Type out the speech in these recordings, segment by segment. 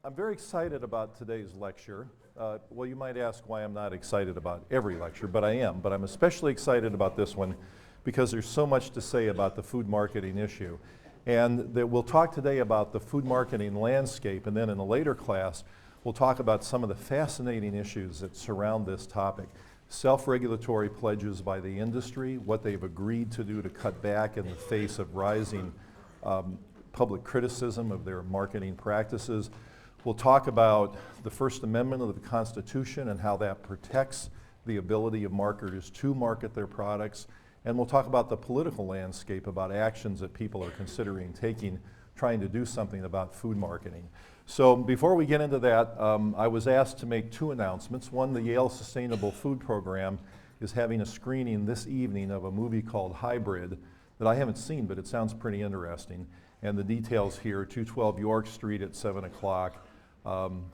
I'm very excited about today's lecture. Well, you might ask why I'm not excited about every lecture, but I am. But I'm especially excited about this one because there's so much to say about the food marketing issue. And we'll talk today about the food marketing landscape, and then in a later class, we'll talk about some of the fascinating issues that surround this topic. Self-regulatory pledges by the industry, what they've agreed to do to cut back in the face of rising public criticism of their marketing practices. We'll talk about the First Amendment of the Constitution and how that protects the ability of marketers to market their products. And we'll talk about the political landscape, about actions that people are considering taking, trying to do something about food marketing. So before we get into that, I was asked to make two announcements. One, the Yale Sustainable Food Program is having a screening this evening of a movie called Hybrid that I haven't seen, but it sounds pretty interesting. And the details here, 212 York Street at 7 o'clock,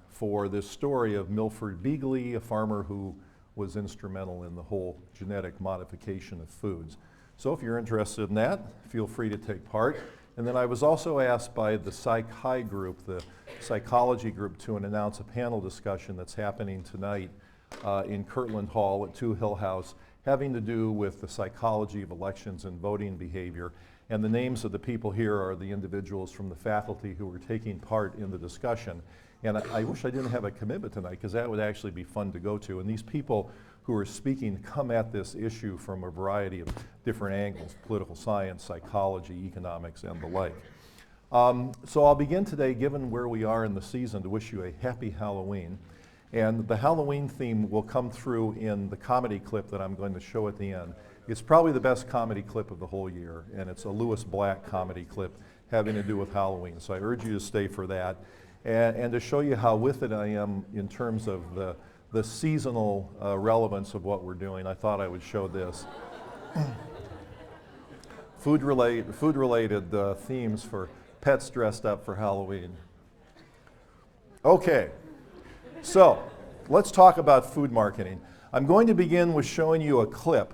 for this story of Milford Beagley, a farmer who was instrumental in the whole genetic modification of foods. So if you're interested in that, feel free to take part. And then I was also asked by the Psych group, the psychology group, to announce a panel discussion that's happening tonight in Kirtland Hall at 2 Hill House, having to do with the psychology of elections and voting behavior. And the names of the people here are the individuals from the faculty who are taking part in the discussion. And I wish I didn't have a commitment tonight, because that would actually be fun to go to. And these people who are speaking come at this issue from a variety of different angles: political science, psychology, economics, and the like. So I'll begin today, given where we are in the season, to wish you a happy Halloween. And the Halloween theme will come through in the comedy clip that I'm going to show at the end. It's probably the best comedy clip of the whole year, and it's a Lewis Black comedy clip having to do with Halloween. So I urge you to stay for that. And to show you how with it I am in terms of the seasonal relevance of what we're doing, I thought I would show this. Food-related themes for pets dressed up for Halloween. Okay, so let's talk about food marketing. I'm going to begin with showing you a clip.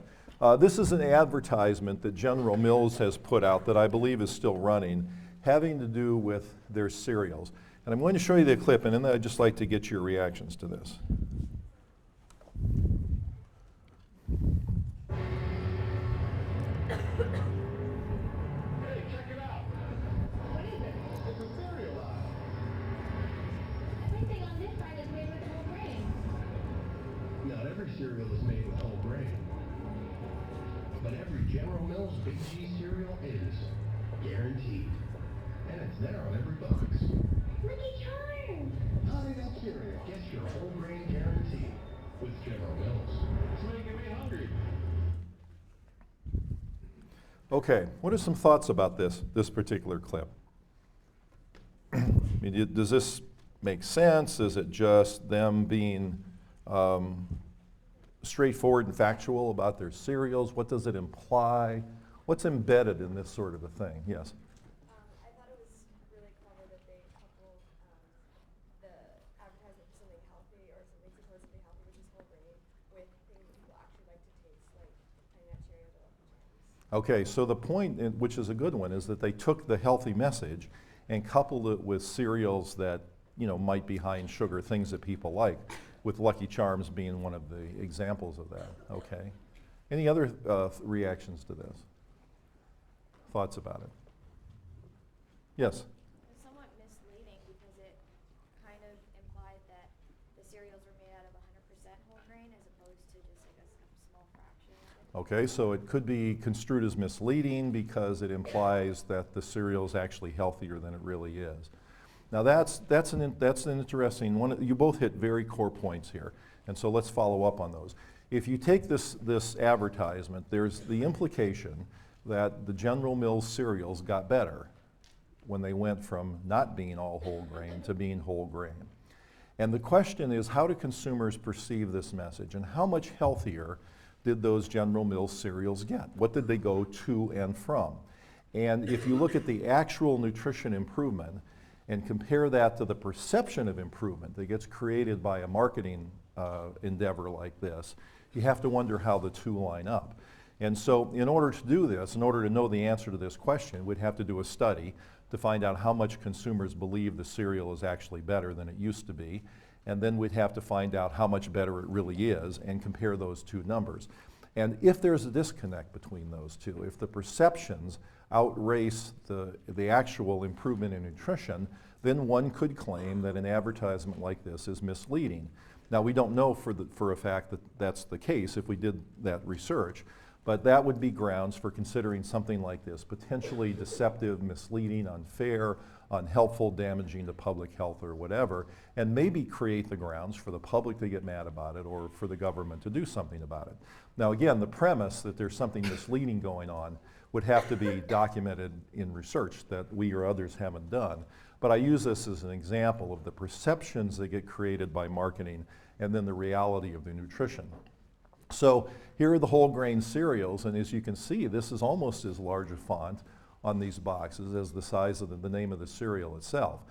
This is an advertisement that General Mills has put out that I believe is still running, having to do with their cereals. And I'm going to show you the clip, and then I'd just like to get your reactions to this. Hey, check it out. What is it? It's a cereal aisle. Everything on this side is made with whole grain. Not every cereal is made with whole grain. But every General Mills Big G cereal is guaranteed. And it's there on every box. Lucky Charms! Honey Nut Cereal gets your whole grain guarantee with General Mills. It's making me hungry. Okay, what are some thoughts about this particular clip? I mean, does this make sense? Is it just them being straightforward and factual about their cereals? What does it imply? What's embedded in this sort of a thing? Yes? I thought it was really clever that they coupled the advertisement for something healthy or something supposedly healthy, which is whole grain, with things that people actually like to taste, like Honey Nut Cheerios or Lucky Charms. Okay, so the point, which is a good one, is that they took the healthy message and coupled it with cereals that, you know, might be high in sugar, things that people like, with Lucky Charms being one of the examples of that. Okay. Any other reactions to this? Thoughts about it? Yes? It's somewhat misleading because it kind of implied that the cereals were made out of 100% whole grain as opposed to just like a small fraction of it. Okay, so it could be construed as misleading because it implies that the cereal is actually healthier than it really is. Now that's an interesting one. You both hit very core points here, and so let's follow up on those. If you take this advertisement, there's the implication that the General Mills cereals got better when they went from not being all whole grain to being whole grain. And the question is, how do consumers perceive this message, and how much healthier did those General Mills cereals get? What did they go to and from? And if you look at the actual nutrition improvement and compare that to the perception of improvement that gets created by a marketing endeavor like this, you have to wonder how the two line up. And so in order to do this, in order to know the answer to this question, we'd have to do a study to find out how much consumers believe the cereal is actually better than it used to be. And then we'd have to find out how much better it really is and compare those two numbers. And if there's a disconnect between those two, if the perceptions outrace the actual improvement in nutrition, then one could claim that an advertisement like this is misleading. Now, we don't know for a fact that that's the case if we did that research, but that would be grounds for considering something like this potentially deceptive, misleading, unfair, unhelpful, damaging to public health or whatever, and maybe create the grounds for the public to get mad about it or for the government to do something about it. Now, again, the premise that there's something misleading going on would have to be documented in research that we or others haven't done. But I use this as an example of the perceptions that get created by marketing and then the reality of the nutrition. So here are the whole grain cereals, and as you can see, this is almost as large a font on these boxes as the size of the name of the cereal itself.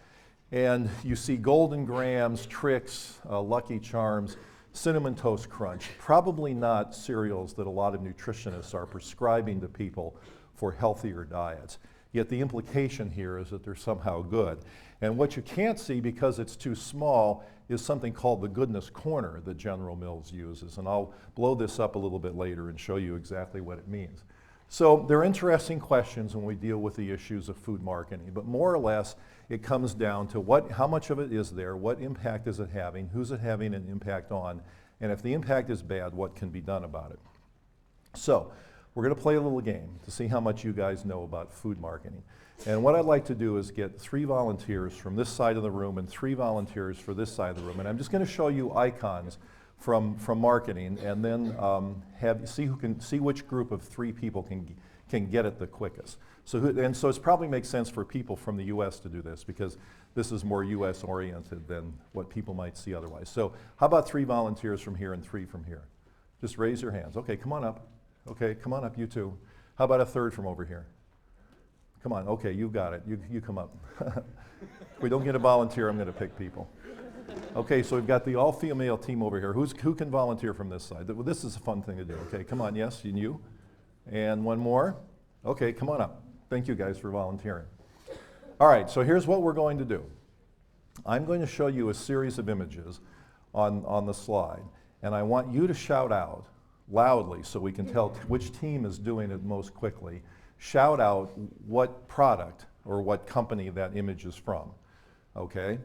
And you see Golden Grams, Trix, Lucky Charms, Cinnamon Toast Crunch, probably not cereals that a lot of nutritionists are prescribing to people for healthier diets. Yet the implication here is that they're somehow good. And what you can't see because it's too small is something called the goodness corner that General Mills uses. And I'll blow this up a little bit later and show you exactly what it means. So they're interesting questions when we deal with the issues of food marketing, but more or less it comes down to how much of it is there, what impact is it having, who's it having an impact on, and if the impact is bad, what can be done about it. So we're going to play a little game to see how much you guys know about food marketing. And what I'd like to do is get 3 volunteers from this side of the room and 3 volunteers for this side of the room. And I'm just going to show you icons from marketing, and then see which group of 3 people can get it the quickest. So it probably makes sense for people from the U.S. to do this because this is more U.S. oriented than what people might see otherwise. So how about 3 volunteers from here and 3 from here? Just raise your hands. Okay, come on up. Okay, come on up, you 2. How about a 3rd from over here? Come on, okay, you got it. You come up. If we don't get a volunteer, I'm going to pick people. Okay, so we've got the all-female team over here. Who can volunteer from this side? This is a fun thing to do. Okay, come on, yes, and you. And one more. Okay, come on up. Thank you guys for volunteering. All right, so here's what we're going to do. I'm going to show you a series of images on the slide, and I want you to shout out loudly so we can tell which team is doing it most quickly. Shout out what product or what company that image is from, okay?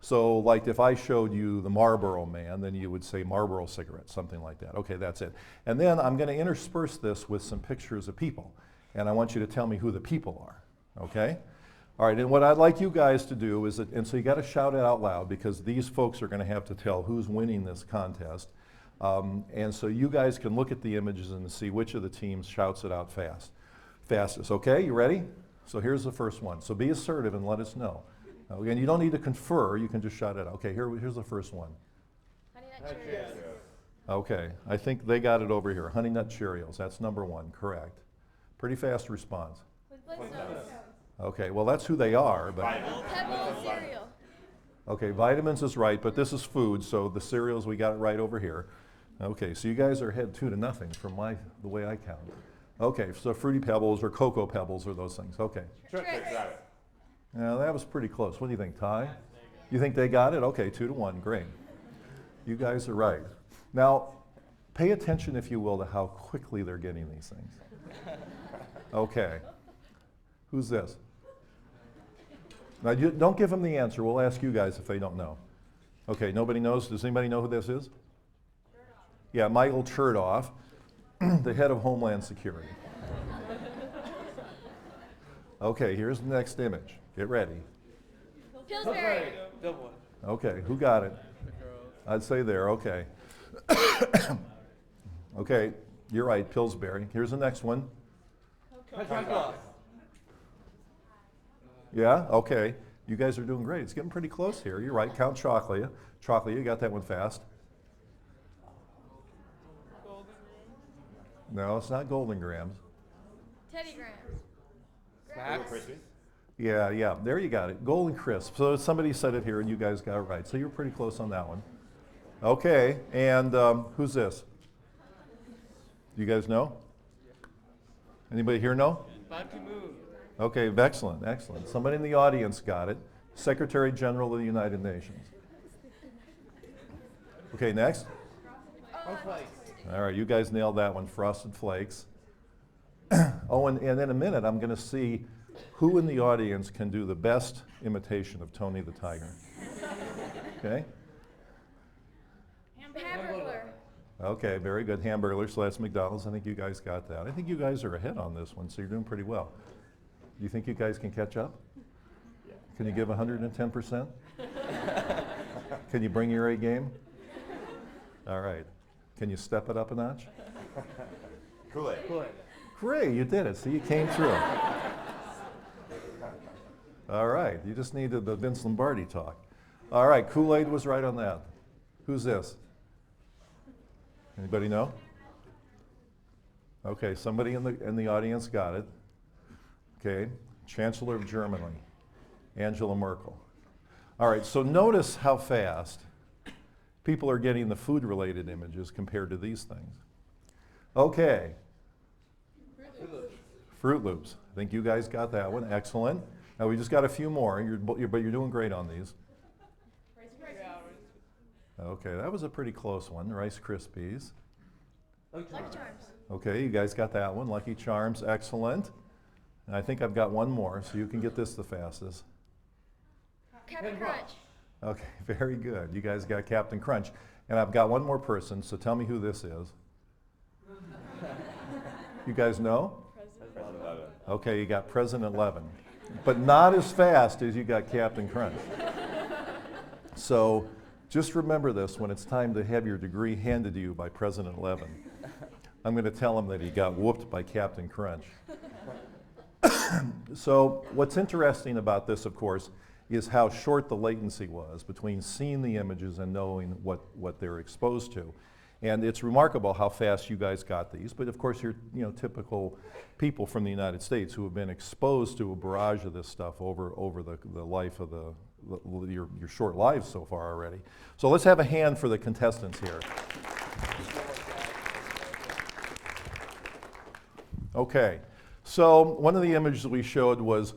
So like if I showed you the Marlboro Man, then you would say Marlboro cigarettes, something like that. Okay, that's it. And then I'm going to intersperse this with some pictures of people, and I want you to tell me who the people are, okay? All right, and what I'd like you guys to do is, and so you got to shout it out loud because these folks are going to have to tell who's winning this contest. And so you guys can look at the images and see which of the teams shouts it out fastest. Okay, you ready? So here's the first one. So be assertive and let us know. Again, you don't need to confer, you can just shout it out. Okay, here's the first one. Honey Nut Cheerios. Okay, I think they got it over here. Honey Nut Cheerios, that's number 1, correct. Pretty fast response. With Flintstones. Okay, well that's who they are, but. Pebble cereal. Okay, vitamins is right, but this is food, so the cereals, we got it right over here. Okay, so you guys are ahead 2-0 from the way I count. Okay, so Fruity Pebbles or Cocoa Pebbles or those things, okay. Trix. Now that was pretty close. What do you think, Ty? You think they got it? Okay, 2-1, great. You guys are right. Now, pay attention, if you will, to how quickly they're getting these things. Okay, who's this? Now, don't give them the answer. We'll ask you guys if they don't know. Okay, nobody knows. Does anybody know who this is? Yeah, Michael Chertoff, the head of Homeland Security. Okay, here's the next image. Get ready. Pillsbury. Okay, who got it? I'd say there, okay. Okay, you're right, Pillsbury. Here's the next one. Yeah, okay. You guys are doing great. It's getting pretty close here. You're right, Count Chocula. Chocula, you got that one fast. No, it's not Golden Grams. Teddy Grahams. Yeah, there you got it. Golden Crisp. So somebody said it here and you guys got it right. So you're pretty close on that one. Okay, and who's this? You guys know? Anybody here know? About to move. Okay, excellent, excellent. Somebody in the audience got it. Secretary General of the United Nations. Okay, next. All right, you guys nailed that one, Frosted Flakes. Oh, and in a minute, I'm going to see who in the audience can do the best imitation of Tony the Tiger. Okay? Hamburglar. Okay, very good. Hamburglar, so that's McDonald's. I think you guys got that. I think you guys are ahead on this one, so you're doing pretty well. Do you think you guys can catch up? Yeah. Can you give 110%? Can you bring your A game? All right. Can you step it up a notch? Kool-Aid. Great, you did it. See, you came through. All right, you just needed the Vince Lombardi talk. All right, Kool-Aid was right on that. Who's this? Anybody know? Okay, somebody in the audience got it. Okay, Chancellor of Germany, Angela Merkel. All right, so notice how fast people are getting the food-related images compared to these things. Okay. Fruit Loops. I think you guys got that one. Excellent. Now we just got a few more, but you're doing great on these. Okay, that was a pretty close one. Rice Krispies. Lucky Charms. Okay, you guys got that one. Lucky Charms, excellent. And I think I've got one more, so you can get this the fastest. Captain Crunch. Okay, very good. You guys got Captain Crunch. And I've got one more person, so tell me who this is. You guys know? Okay, you got President Levin. But not as fast as you got Captain Crunch. So just remember this when it's time to have your degree handed to you by President Levin. I'm going to tell him that he got whooped by Captain Crunch. So what's interesting about this, of course, is how short the latency was between seeing the images and knowing what they're exposed to. And it's remarkable how fast you guys got these, but of course you're typical people from the United States who have been exposed to a barrage of this stuff over the life of your short lives so far already. So let's have a hand for the contestants here. Okay, so one of the images we showed was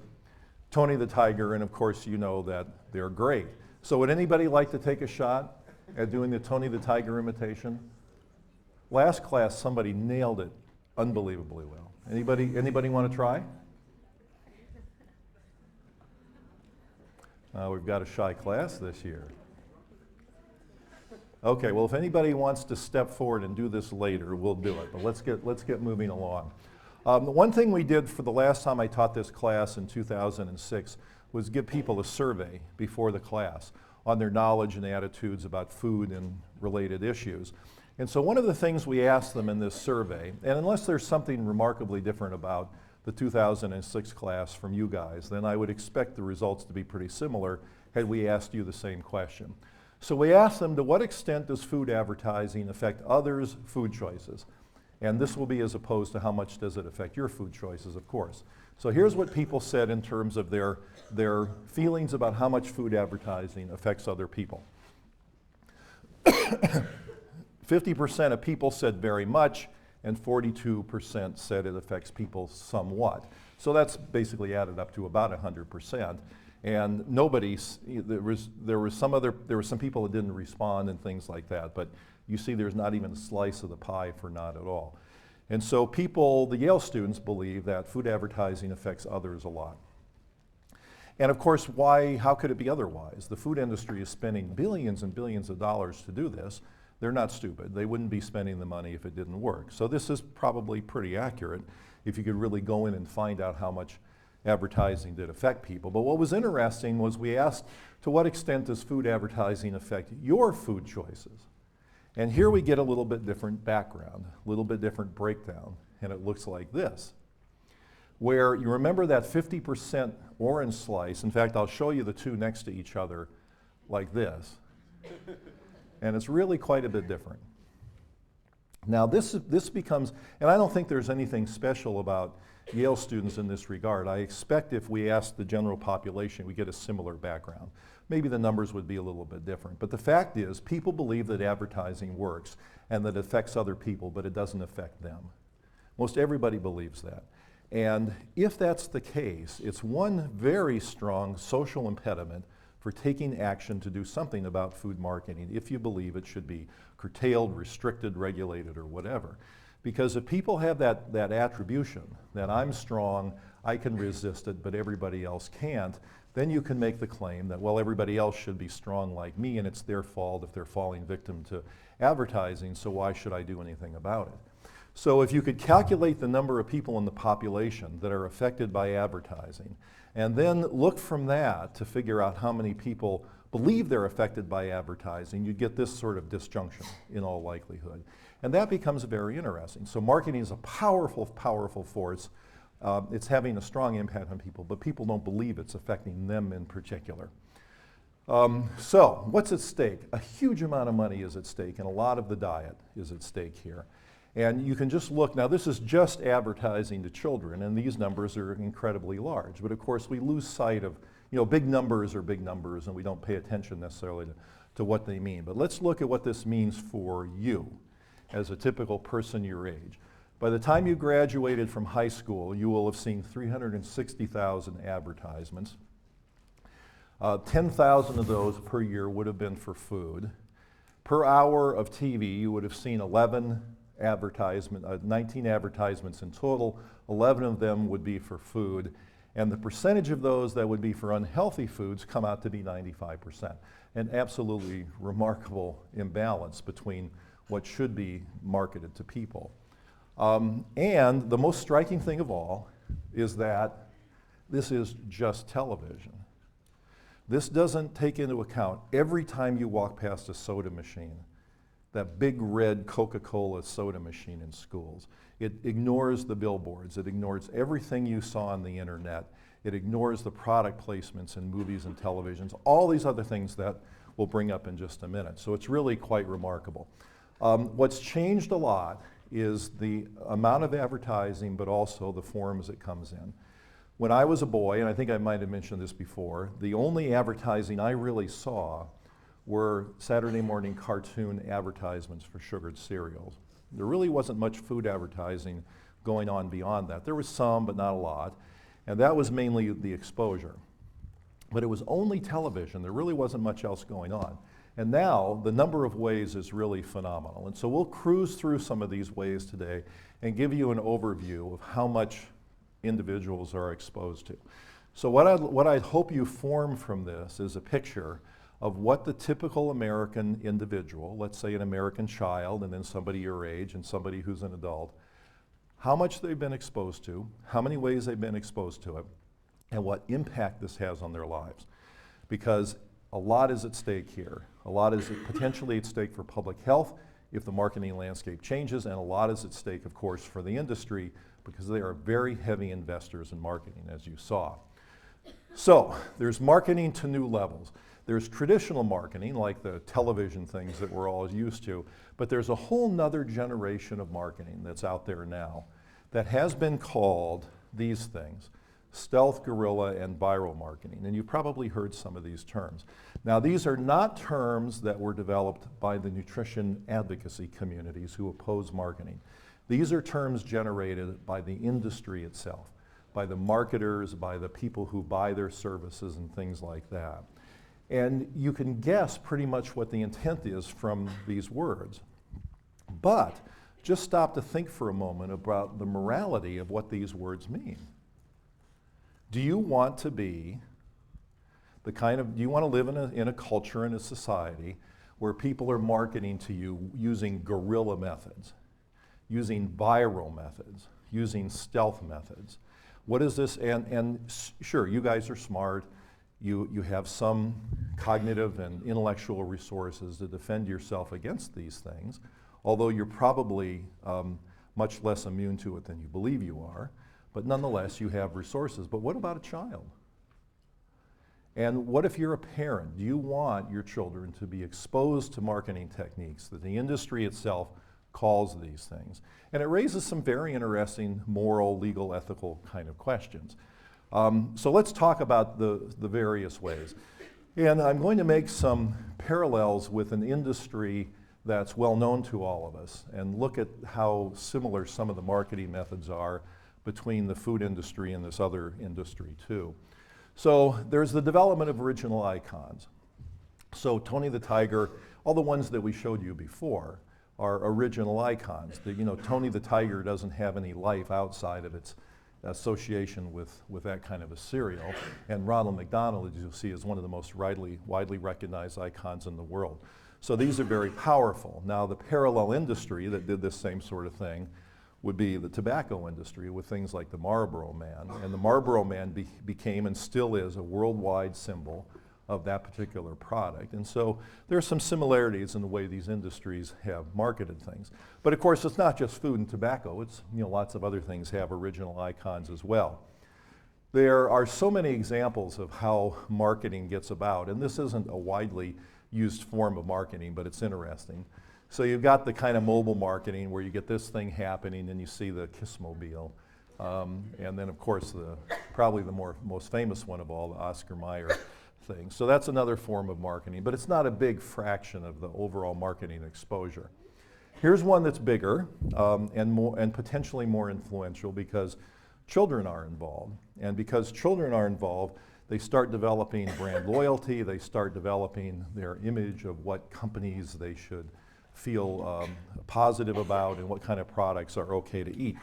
Tony the Tiger, and of course you know that they're great. So would anybody like to take a shot at doing the Tony the Tiger imitation? Last class, somebody nailed it unbelievably well. Anybody want to try? We've got a shy class this year. Okay, well, if anybody wants to step forward and do this later, we'll do it. But let's get moving along. One thing we did for the last time I taught this class in 2006 was give people a survey before the class on their knowledge and attitudes about food and related issues. And so one of the things we asked them in this survey, and unless there's something remarkably different about the 2006 class from you guys, then I would expect the results to be pretty similar had we asked you the same question. So we asked them, to what extent does food advertising affect others' food choices? And this will be as opposed to how much does it affect your food choices, of course. So here's what people said in terms of their feelings about how much food advertising affects other people. 50% of people said very much, and 42% said it affects people somewhat. So that's basically added up to about 100%. And there were some people that didn't respond and things like that, but you see there's not even a slice of the pie for not at all. And so the Yale students believe that food advertising affects others a lot. And of course, how could it be otherwise? The food industry is spending billions and billions of dollars to do this. They're not stupid. They wouldn't be spending the money if it didn't work. So this is probably pretty accurate if you could really go in and find out how much advertising did affect people. But what was interesting was we asked, to what extent does food advertising affect your food choices? And here we get a little bit different background, a little bit different breakdown, and it looks like this. Where you remember that 50% orange slice, in fact, I'll show you the two next to each other like this. And it's really quite a bit different. Now this becomes, and I don't think there's anything special about Yale students in this regard. I expect if we ask the general population, we get a similar background. Maybe the numbers would be a little bit different. But the fact is, people believe that advertising works and that it affects other people, but it doesn't affect them. Most everybody believes that. And if that's the case, it's one very strong social impediment for taking action to do something about food marketing if you believe it should be curtailed, restricted, regulated, or whatever. Because if people have that attribution, that I'm strong, I can resist it, but everybody else can't, then you can make the claim that, well, everybody else should be strong like me, and it's their fault if they're falling victim to advertising, so why should I do anything about it? So if you could calculate the number of people in the population that are affected by advertising, and then look from that to figure out how many people believe they're affected by advertising, you get this sort of disjunction in all likelihood. And that becomes very interesting. So marketing is a powerful, powerful force. It's having a strong impact on people, but people don't believe it's affecting them in particular. So what's at stake? A huge amount of money is at stake, and a lot of the diet is at stake here. And you can just look, now this is just advertising to children, and these numbers are incredibly large. But of course we lose sight of, big numbers are big numbers, and we don't pay attention necessarily to what they mean. But let's look at what this means for you as a typical person your age. By the time you graduated from high school, you will have seen 360,000 advertisements. 10,000 of those per year would have been for food. Per hour of TV, you would have seen 19 advertisements in total. 11 of them would be for food. And the percentage of those that would be for unhealthy foods come out to be 95%. An absolutely remarkable imbalance between what should be marketed to people. And the most striking thing of all is that this is just television. This doesn't take into account every time you walk past a soda machine, that big red Coca-Cola soda machine in schools. It ignores the billboards. It ignores everything you saw on the internet. It ignores the product placements in movies and televisions, all these other things that we'll bring up in just a minute. So it's really quite remarkable. What's changed a lot is the amount of advertising, but also the forms it comes in. When I was a boy, and I think I might have mentioned this before, the only advertising I really saw were Saturday morning cartoon advertisements for sugared cereals. There really wasn't much food advertising going on beyond that. There was some, but not a lot, and that was mainly the exposure. But it was only television. There really wasn't much else going on. And now the number of ways is really phenomenal. And so we'll cruise through some of these ways today and give you an overview of how much individuals are exposed to. So what I hope you form from this is a picture of what the typical American individual, let's say an American child and then somebody your age and somebody who's an adult, how much they've been exposed to, how many ways they've been exposed to it, and what impact this has on their lives. Because a lot is at stake here. A lot is potentially at stake for public health if the marketing landscape changes, and a lot is at stake, of course, for the industry because they are very heavy investors in marketing, as you saw. So there's marketing to new levels. There's traditional marketing, like the television things that we're all used to, but there's a whole nother generation of marketing that's out there now that has been called these things: stealth, guerrilla, and viral marketing. And you probably heard some of these terms. Now, these are not terms that were developed by the nutrition advocacy communities who oppose marketing. These are terms generated by the industry itself, by the marketers, by the people who buy their services and things like that. And you can guess pretty much what the intent is from these words. But just stop to think for a moment about the morality of what these words mean. Do you want to be do you want to live in a culture, in a society, where people are marketing to you using guerrilla methods, using viral methods, using stealth methods? What is this? And sure, you guys are smart. You have some cognitive and intellectual resources to defend yourself against these things, although you're probably much less immune to it than you believe you are. But nonetheless, you have resources. But what about a child? And what if you're a parent? Do you want your children to be exposed to marketing techniques that the industry itself calls these things? And it raises some very interesting moral, legal, ethical kind of questions. So let's talk about the various ways. And I'm going to make some parallels with an industry that's well known to all of us and look at how similar some of the marketing methods are, between the food industry and this other industry too. So there's the development of original icons. So Tony the Tiger, all the ones that we showed you before are original icons. Tony the Tiger doesn't have any life outside of its association with that kind of a cereal. And Ronald McDonald, as you'll see, is one of the most widely recognized icons in the world. So these are very powerful. Now the parallel industry that did this same sort of thing would be the tobacco industry with things like the Marlboro Man. And the Marlboro Man became and still is a worldwide symbol of that particular product. And so there are some similarities in the way these industries have marketed things. But of course, it's not just food and tobacco. It's, lots of other things have original icons as well. There are so many examples of how marketing gets about, and this isn't a widely used form of marketing, but it's interesting. So you've got the kind of mobile marketing where you get this thing happening and you see the Kissmobile. And then of course, probably the most famous one of all, the Oscar Mayer thing. So that's another form of marketing, but it's not a big fraction of the overall marketing exposure. Here's one that's bigger and potentially more influential because children are involved. And because children are involved, they start developing brand loyalty, they start developing their image of what companies they should feel positive about and what kind of products are okay to eat.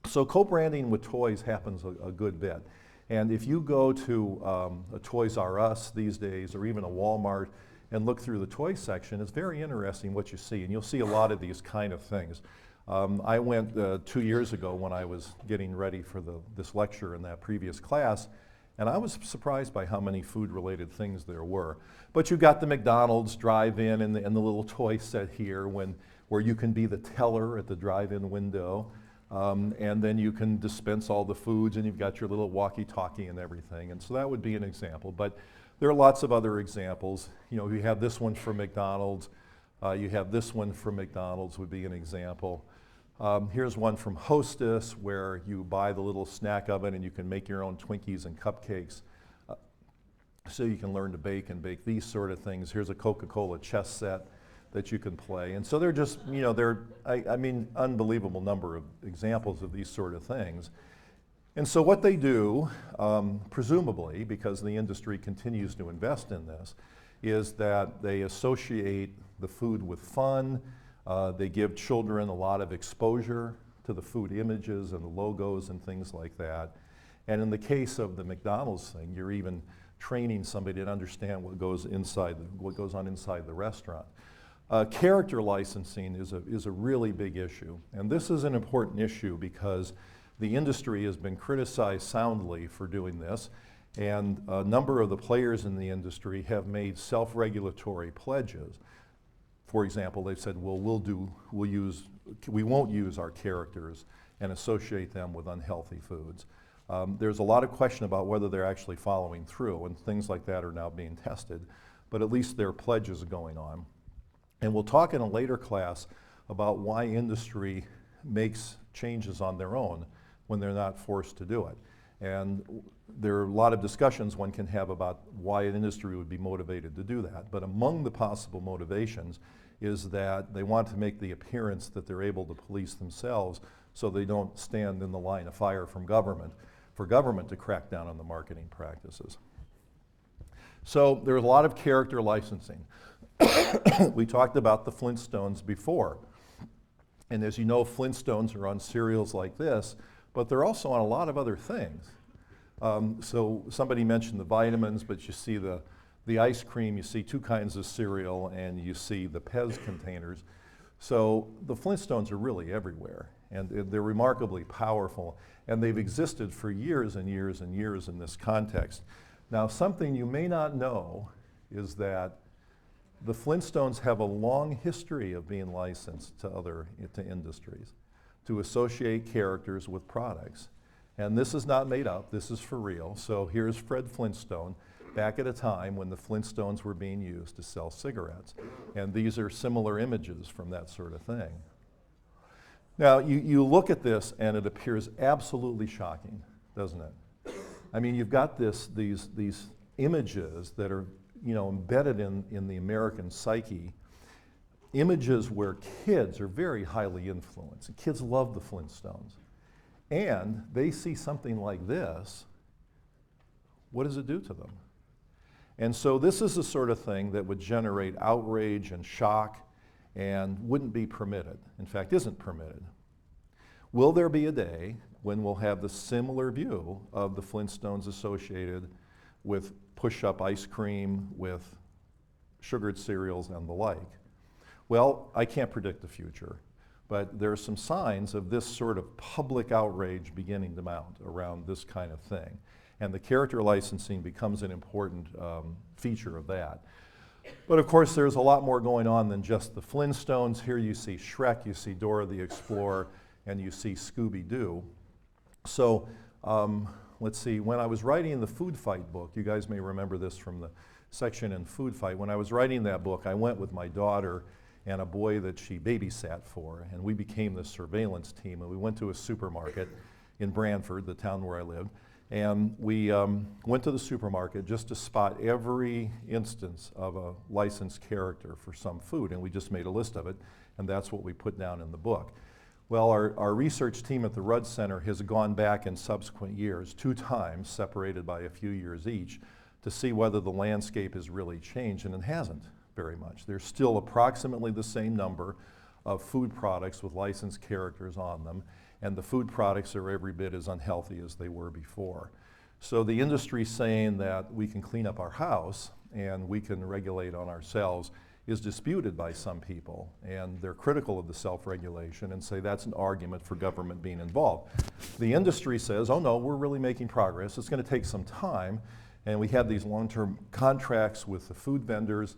So co-branding with toys happens a good bit. And if you go to a Toys R Us these days or even a Walmart and look through the toy section, it's very interesting what you see. And you'll see a lot of these kind of things. I went 2 years ago when I was getting ready for this lecture in that previous class, and I was surprised by how many food-related things there were. But you got the McDonald's drive-in and the little toy set here where you can be the teller at the drive-in window. And then you can dispense all the foods and you've got your little walkie-talkie and everything. And so that would be an example. But there are lots of other examples. You have this one from McDonald's. You have this one from McDonald's would be an example. Here's one from Hostess where you buy the little snack oven and you can make your own Twinkies and cupcakes. So you can learn to bake and bake these sort of things. Here's a Coca-Cola chess set that you can play. And so they're just, unbelievable number of examples of these sort of things. And so what they do, presumably, because the industry continues to invest in this, is that they associate the food with fun. They give children a lot of exposure to the food images and the logos and things like that. And in the case of the McDonald's thing, you're even training somebody to understand what goes on inside the restaurant. Character licensing is a really big issue. And this is an important issue because the industry has been criticized soundly for doing this. And a number of the players in the industry have made self-regulatory pledges. For example, they've said, well, we won't use our characters and associate them with unhealthy foods. There's a lot of question about whether they're actually following through, and things like that are now being tested. But at least there are pledges going on. And we'll talk in a later class about why industry makes changes on their own when they're not forced to do it. And there are a lot of discussions one can have about why an industry would be motivated to do that. But among the possible motivations is that they want to make the appearance that they're able to police themselves so they don't stand in the line of fire from government, for government to crack down on the marketing practices. So there's a lot of character licensing. We talked about the Flintstones before. And as you know, Flintstones are on cereals like this, but they're also on a lot of other things. So somebody mentioned the vitamins, but you see the ice cream, you see two kinds of cereal, and you see the Pez containers. So the Flintstones are really everywhere, and they're remarkably powerful, and they've existed for years and years and years in this context. Now, something you may not know is that the Flintstones have a long history of being licensed to industries to associate characters with products. And this is not made up, this is for real. So here's Fred Flintstone back at a time when the Flintstones were being used to sell cigarettes. And these are similar images from that sort of thing. Now, you look at this and it appears absolutely shocking, doesn't it? I mean, you've got these images that are embedded in the American psyche, images where kids are very highly influenced. Kids love the Flintstones. and they see something like this, what does it do to them? And so this is the sort of thing that would generate outrage and shock and wouldn't be permitted. In fact, isn't permitted. Will there be a day when we'll have the similar view of the Flintstones associated with push-up ice cream, with sugared cereals and the like? Well, I can't predict the future, but there are some signs of this sort of public outrage beginning to mount around this kind of thing. And the character licensing becomes an important feature of that. But of course, there's a lot more going on than just the Flintstones. Here you see Shrek, you see Dora the Explorer, and you see Scooby-Doo. So let's see, when I was writing the Food Fight book, you guys may remember this from the section in Food Fight. When I was writing that book, I went with my daughter and a boy that she babysat for, and we became the surveillance team, and we went to a supermarket in Branford, the town where I lived, and we went to the supermarket just to spot every instance of a licensed character for some food, and we just made a list of it, and that's what we put down in the book. Well, our research team at the Rudd Center has gone back in subsequent years, 2 times, separated by a few years each, to see whether the landscape has really changed, and it hasn't very much. There's still approximately the same number of food products with licensed characters on them, and the food products are every bit as unhealthy as they were before. So the industry saying that we can clean up our house and we can regulate on ourselves is disputed by some people, and they're critical of the self-regulation and say that's an argument for government being involved. The industry says, oh no, we're really making progress. It's going to take some time, and we have these long-term contracts with the food vendors,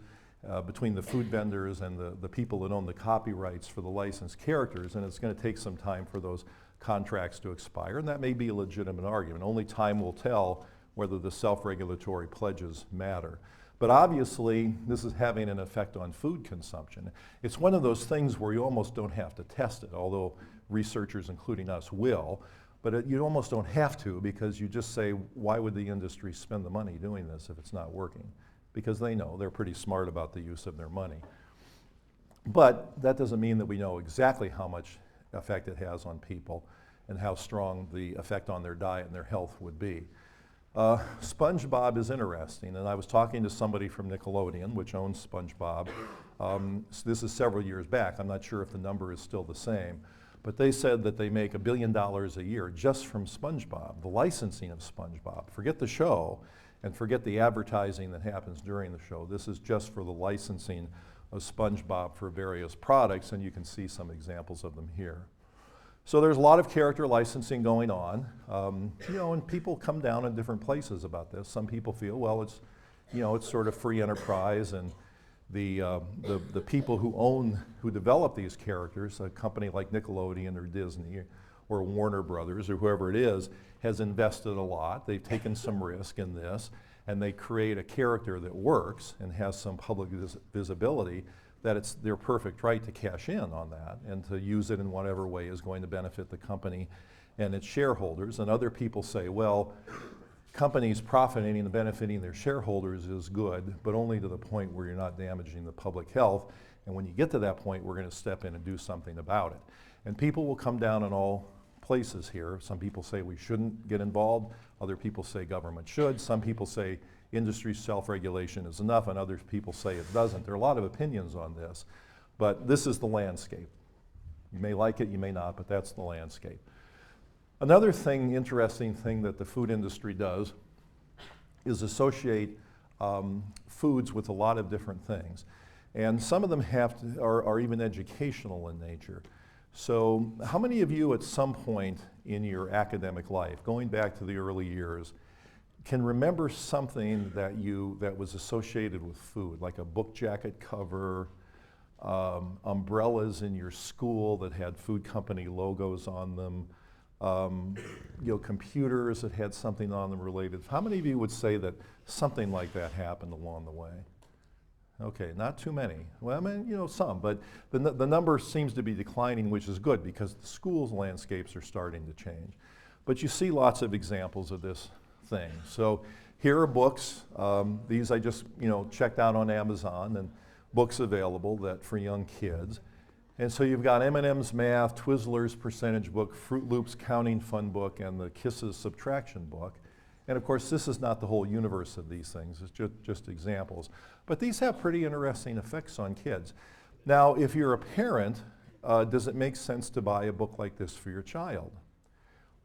between the food vendors and the people that own the copyrights for the licensed characters, and it's going to take some time for those contracts to expire, and that may be a legitimate argument. Only time will tell whether the self-regulatory pledges matter. But obviously, this is having an effect on food consumption. It's one of those things where you almost don't have to test it, although researchers, including us, will. But you almost don't have to, because you just say, why would the industry spend the money doing this if it's not working? Because they know, they're pretty smart about the use of their money. But that doesn't mean that we know exactly how much effect it has on people and how strong the effect on their diet and their health would be. SpongeBob is interesting, and I was talking to somebody from Nickelodeon, which owns SpongeBob. So this is several years back. I'm not sure if the number is still the same, but they said that they make $1 billion a year just from SpongeBob, the licensing of SpongeBob. Forget the show, and forget the advertising that happens during the show. This is just for the licensing of SpongeBob for various products, and you can see some examples of them here. So there's a lot of character licensing going on, and people come down in different places about this. Some people feel, well, it's sort of free enterprise, and the people who develop these characters, a company like Nickelodeon or Disney or Warner Brothers or whoever it is, has invested a lot. They've taken some risk in this, and they create a character that works and has some public visibility, that it's their perfect right to cash in on that and to use it in whatever way is going to benefit the company and its shareholders. And other people say, well, companies profiting and benefiting their shareholders is good, but only to the point where you're not damaging the public health. And when you get to that point, we're going to step in and do something about it. And people will come down in all places here. Some people say we shouldn't get involved. Other people say government should. Some people say industry self-regulation is enough, and other people say it doesn't. There are a lot of opinions on this, but this is the landscape. You may like it, you may not, but that's the landscape. Another interesting thing that the food industry does is associate foods with a lot of different things. And some of them are even educational in nature. So how many of you at some point in your academic life, going back to the early years, can remember something that was associated with food, like a book jacket cover, umbrellas in your school that had food company logos on them, computers that had something on them related? How many of you would say that something like that happened along the way? Okay, not too many. Well, I mean, some, but the number seems to be declining, which is good because the schools' landscapes are starting to change. But you see lots of examples of this thing. So here are books. These I just checked out on Amazon, and books available that for young kids. And so you've got M&M's Math, Twizzlers Percentage Book, Fruit Loops Counting Fun Book, and the Kisses Subtraction Book. And of course, this is not the whole universe of these things, it's just examples. But these have pretty interesting effects on kids. Now, if you're a parent, does it make sense to buy a book like this for your child?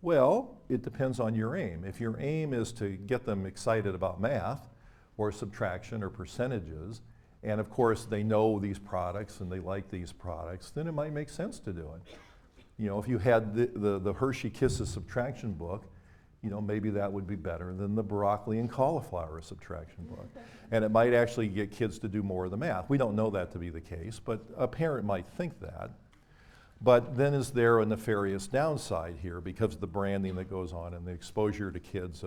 Well, it depends on your aim. If your aim is to get them excited about math, or subtraction, or percentages, and of course they know these products and they like these products, then it might make sense to do it. You know, if you had the Hershey Kisses subtraction book, you know, maybe that would be better than the broccoli and cauliflower subtraction book. And it might actually get kids to do more of the math. We don't know that to be the case, but a parent might think that. But then is there a nefarious downside here because of the branding that goes on and the exposure to kids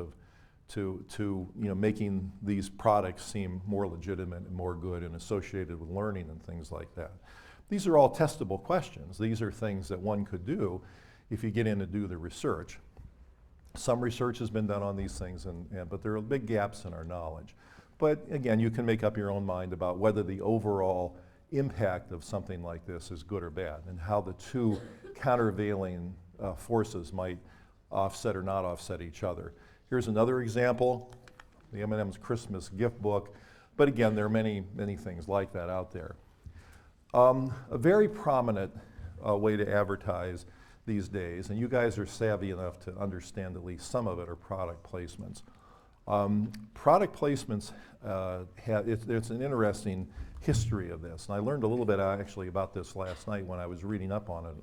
to you know, making these products seem more legitimate and more good and associated with learning and things like that. These are all testable questions. These are things that one could do if you get in to do the research. Some research has been done on these things, but there are big gaps in our knowledge. But again, you can make up your own mind about whether the overall impact of something like this is good or bad, and how the two countervailing forces might offset or not offset each other. Here's another example, the M&M's Christmas gift book. But again, there are many, many things like that out there. A very prominent way to advertise these days, and you guys are savvy enough to understand at least some of it, are product placements. Product placements, it's an interesting history of this. And I learned a little bit actually about this last night when I was reading up on it.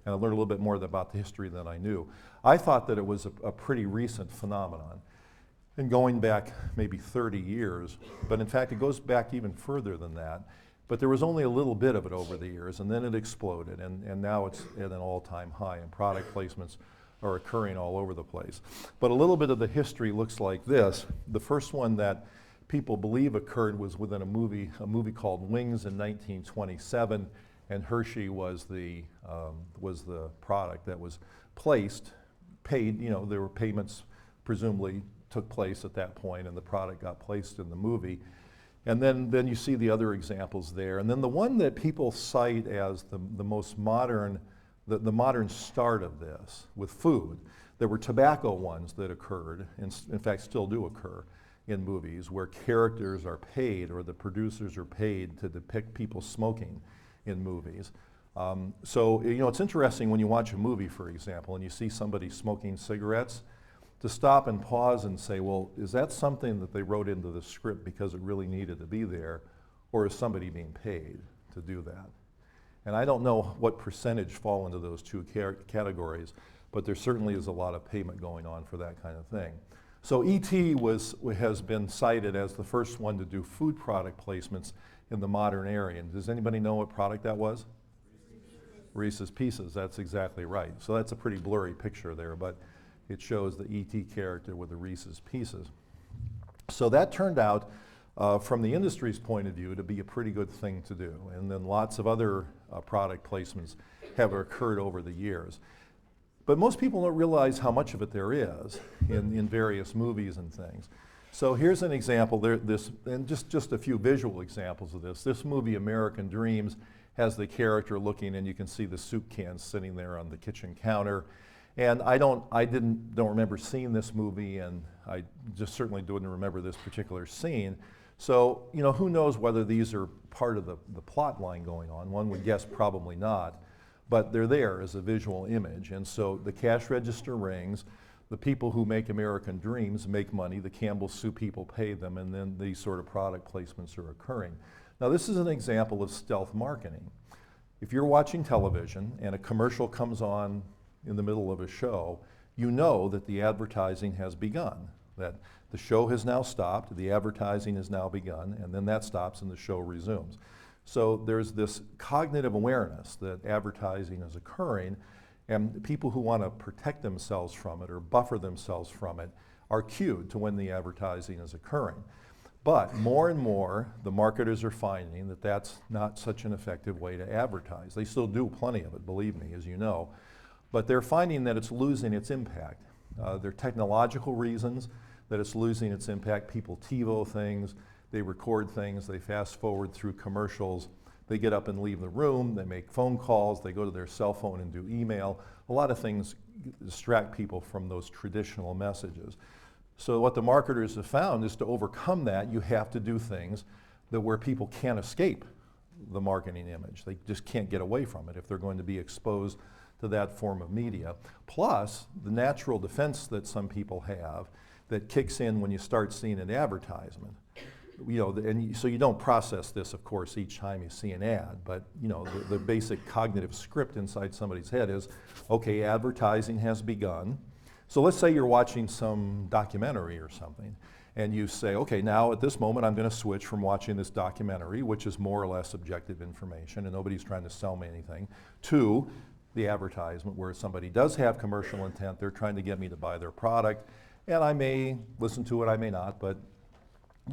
And I learned a little bit more about the history than I knew. I thought that it was a pretty recent phenomenon, and going back maybe 30 years, but in fact it goes back even further than that. But there was only a little bit of it over the years, and then it exploded, and now it's at an all-time high, and product placements are occurring all over the place. But a little bit of the history looks like this. The first one that people believe occurred was within a movie called Wings in 1927, and Hershey was the product that was placed, paid, you know, there were payments presumably took place at that point, and the product got placed in the movie. And then you see the other examples there. And then the one that people cite as the most modern, the modern start of this with food, there were tobacco ones that occurred, and in fact still do occur in movies, where characters are paid, or the producers are paid to depict people smoking in movies. So, you know, it's interesting when you watch a movie, for example, and you see somebody smoking cigarettes, to stop and pause and say, well, is that something that they wrote into the script because it really needed to be there, or is somebody being paid to do that? And I don't know what percentage fall into those two categories, but there certainly is a lot of payment going on for that kind of thing. So E.T. has been cited as the first one to do food product placements in the modern era. And does anybody know what product that was? Reese's Pieces, that's exactly right. So that's a pretty blurry picture there, but it shows the E.T. character with the Reese's Pieces. So that turned out, from the industry's point of view, to be a pretty good thing to do. And then lots of other product placements have occurred over the years. But most people don't realize how much of it there is in various movies and things. So here's an example, and just a few visual examples of this. This movie, American Dreams, has the character looking, and you can see the soup cans sitting there on the kitchen counter. And I don't remember seeing this movie, and I just certainly don't remember this particular scene. So, you know, who knows whether these are part of the plot line going on. One would guess probably not, but they're there as a visual image. And so the cash register rings, the people who make American Dreams make money, the Campbell Soup people pay them, and then these sort of product placements are occurring. Now this is an example of stealth marketing. If you're watching television and a commercial comes on in the middle of a show, you know that the advertising has begun, that the show has now stopped, the advertising has now begun, and then that stops and the show resumes. So there's this cognitive awareness that advertising is occurring, and people who want to protect themselves from it or buffer themselves from it are cued to when the advertising is occurring. But more and more, the marketers are finding that that's not such an effective way to advertise. They still do plenty of it, believe me, as you know. But they're finding that it's losing its impact. There are technological reasons that it's losing its impact. People TiVo things, they record things, they fast forward through commercials. They get up and leave the room, they make phone calls, they go to their cell phone and do email. A lot of things distract people from those traditional messages. So what the marketers have found is to overcome that, you have to do things that where people can't escape the marketing image. They just can't get away from it if they're going to be exposed to that form of media. Plus, the natural defense that some people have that kicks in when you start seeing an advertisement. So you don't process this, of course, each time you see an ad, but the basic cognitive script inside somebody's head is, okay, advertising has begun. So let's say you're watching some documentary or something, and you say, okay, now at this moment I'm going to switch from watching this documentary, which is more or less objective information, and nobody's trying to sell me anything, to the advertisement where somebody does have commercial intent, they're trying to get me to buy their product, and I may listen to it, I may not, but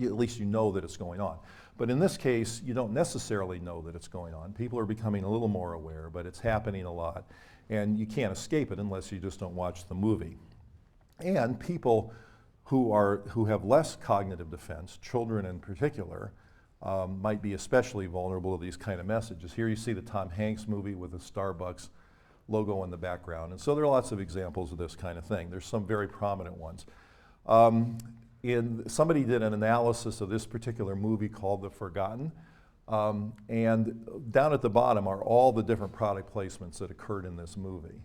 at least you know that it's going on. But in this case, you don't necessarily know that it's going on. People are becoming a little more aware, but it's happening a lot, and you can't escape it unless you just don't watch the movie. And people who have less cognitive defense, children in particular, might be especially vulnerable to these kind of messages. Here you see the Tom Hanks movie with the Starbucks logo in the background. And so there are lots of examples of this kind of thing. There's some very prominent ones. Somebody did an analysis of this particular movie called The Forgotten. And down at the bottom are all the different product placements that occurred in this movie.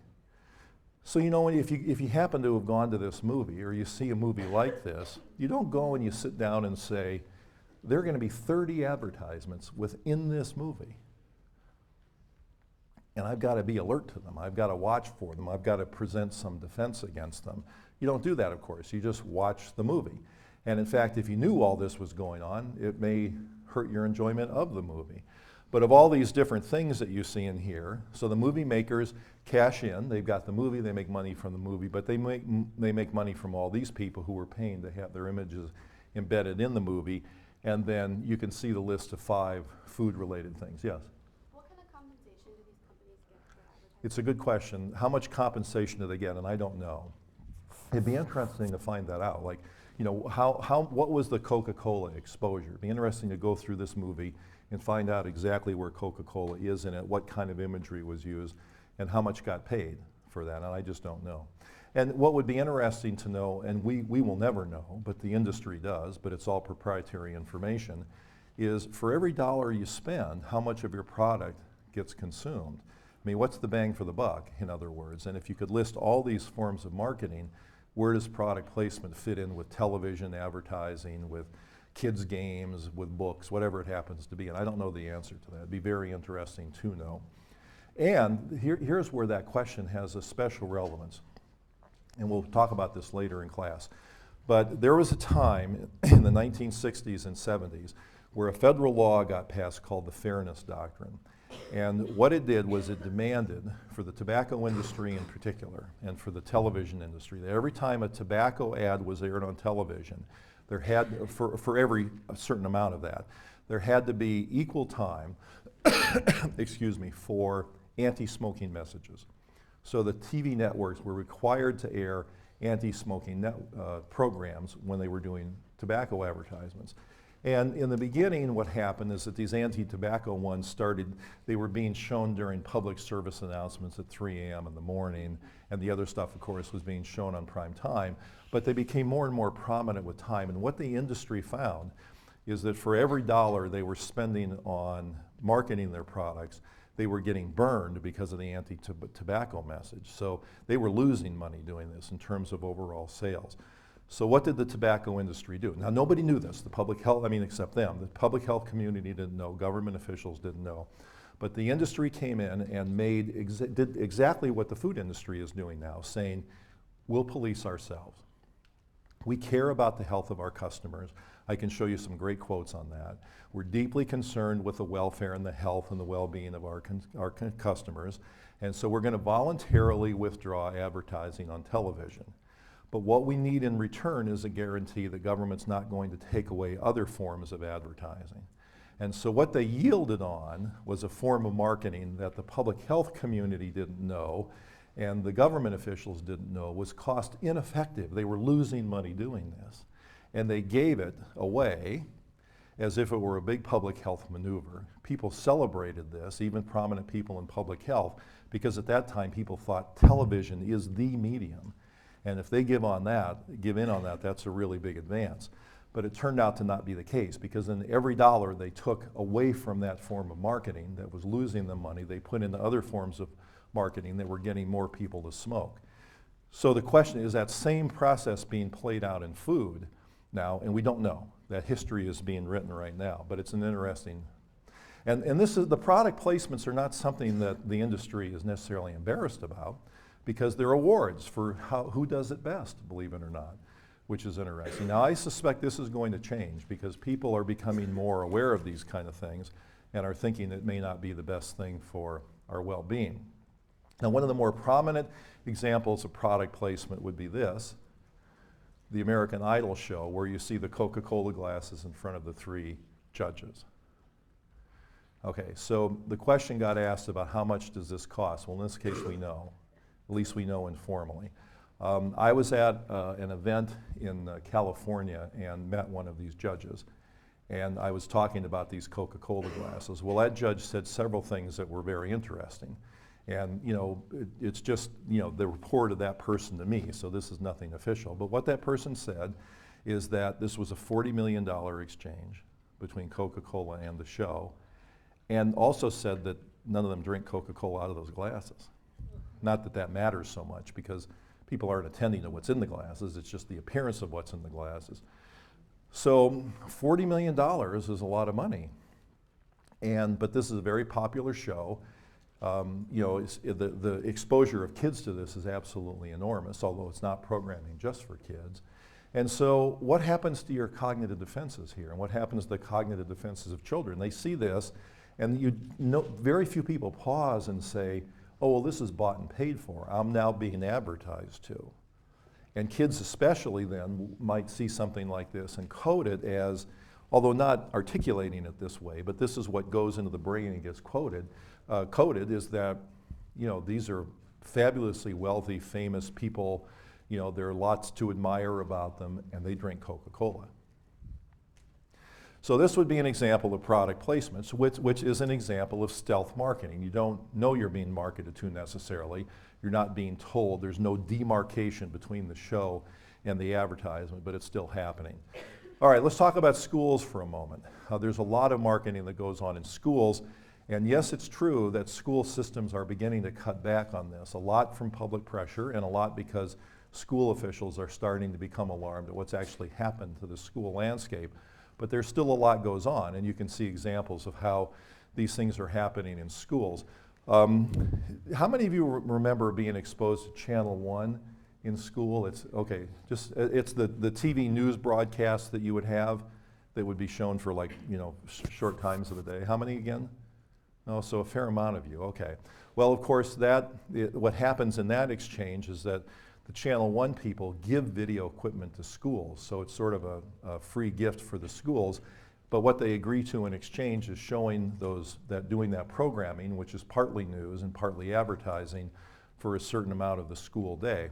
So if you happen to have gone to this movie or you see a movie like this, you don't go and you sit down and say, there are going to be 30 advertisements within this movie. And I've got to be alert to them. I've got to watch for them. I've got to present some defense against them. You don't do that, of course. You just watch the movie. And in fact, if you knew all this was going on, it may hurt your enjoyment of the movie. But of all these different things that you see in here, so the movie makers cash in. They've got the movie, they make money from the movie, but they make money from all these people who are paying to have their images embedded in the movie. And then you can see the list of 5 food-related things. Yes? What kind of compensation do these companies get for advertising? It's a good question. How much compensation do they get? And I don't know. It'd be interesting to find that out. Like, what was the Coca-Cola exposure? It'd be interesting to go through this movie and find out exactly where Coca-Cola is in it, what kind of imagery was used, and how much got paid for that, and I just don't know. And what would be interesting to know, and we will never know, but the industry does, but it's all proprietary information, is for every dollar you spend, how much of your product gets consumed? I mean, what's the bang for the buck, in other words? And if you could list all these forms of marketing, where does product placement fit in with television advertising, with kids' games, with books, whatever it happens to be? And I don't know the answer to that. It'd be very interesting to know. And here's where that question has a special relevance. And we'll talk about this later in class. But there was a time in the 1960s and 70s where a federal law got passed called the Fairness Doctrine. And what it did was it demanded for the tobacco industry in particular and for the television industry that every time a tobacco ad was aired on television, there had, for every certain amount of that, there had to be equal time, excuse me, for anti-smoking messages. So the TV networks were required to air anti-smoking programs when they were doing tobacco advertisements. And in the beginning, what happened is that these anti-tobacco ones they were being shown during public service announcements at 3 a.m. in the morning, and the other stuff, of course, was being shown on prime time. But they became more and more prominent with time. And what the industry found is that for every dollar they were spending on marketing their products, they were getting burned because of the anti-tobacco message. So they were losing money doing this in terms of overall sales. So what did the tobacco industry do? Now, nobody knew this. The public health, except them. The public health community didn't know. Government officials didn't know. But the industry came in and did exactly what the food industry is doing now, saying, we'll police ourselves. We care about the health of our customers. I can show you some great quotes on that. We're deeply concerned with the welfare and the health and the well-being of our customers. And so we're going to voluntarily withdraw advertising on television. But what we need in return is a guarantee the government's not going to take away other forms of advertising. And so what they yielded on was a form of marketing that the public health community didn't know and the government officials didn't know was cost ineffective. They were losing money doing this. And they gave it away. as if it were a big public health maneuver. People celebrated this, even prominent people in public health, because at that time people thought television is the medium. And if they give in on that, that's a really big advance. But it turned out to not be the case, because in every dollar they took away from that form of marketing that was losing them money, they put into other forms of marketing that were getting more people to smoke. So the question is, that same process being played out in food now, and we don't know. That history is being written right now, but it's an interesting, and this is, the product placements are not something that the industry is necessarily embarrassed about, because they're awards for who does it best, believe it or not, which is interesting. Now I suspect this is going to change, because people are becoming more aware of these kind of things and are thinking it may not be the best thing for our well-being. Now, one of the more prominent examples of product placement would be this, the American Idol show, where you see the Coca-Cola glasses in front of the 3 judges. Okay, so the question got asked about how much does this cost? Well, in this case we know, at least we know informally. I was at an event in California and met one of these judges, and I was talking about these Coca-Cola glasses. Well, that judge said several things that were very interesting. And it's just the report of that person to me, so this is nothing official. But what that person said is that this was a $40 million exchange between Coca-Cola and the show, and also said that none of them drink Coca-Cola out of those glasses. Not that that matters so much, because people aren't attending to what's in the glasses, it's just the appearance of what's in the glasses. So $40 million is a lot of money, but this is a very popular show. The exposure of kids to this is absolutely enormous, although it's not programming just for kids. And so what happens to your cognitive defenses here? And what happens to the cognitive defenses of children? They see this, and very few people pause and say, oh, well, this is bought and paid for. I'm now being advertised to. And kids especially then might see something like this and code it as, although not articulating it this way, but this is what goes into the brain and gets coded, is that, these are fabulously wealthy, famous people, there are lots to admire about them, and they drink Coca-Cola. So this would be an example of product placements, which is an example of stealth marketing. You don't know you're being marketed to necessarily. You're not being told. There's no demarcation between the show and the advertisement, but it's still happening. All right, let's talk about schools for a moment. There's a lot of marketing that goes on in schools. And yes, it's true that school systems are beginning to cut back on this, a lot from public pressure and a lot because school officials are starting to become alarmed at what's actually happened to the school landscape. But there's still a lot goes on, and you can see examples of how these things are happening in schools. How many of you remember being exposed to Channel 1 in school? It's the TV news broadcast that you would have that would be shown for short times of the day. How many again? Oh, so a fair amount of you, okay. Well, of course, what happens in that exchange is that the Channel 1 people give video equipment to schools, so it's sort of a free gift for the schools. But what they agree to in exchange is showing doing that programming, which is partly news and partly advertising, for a certain amount of the school day.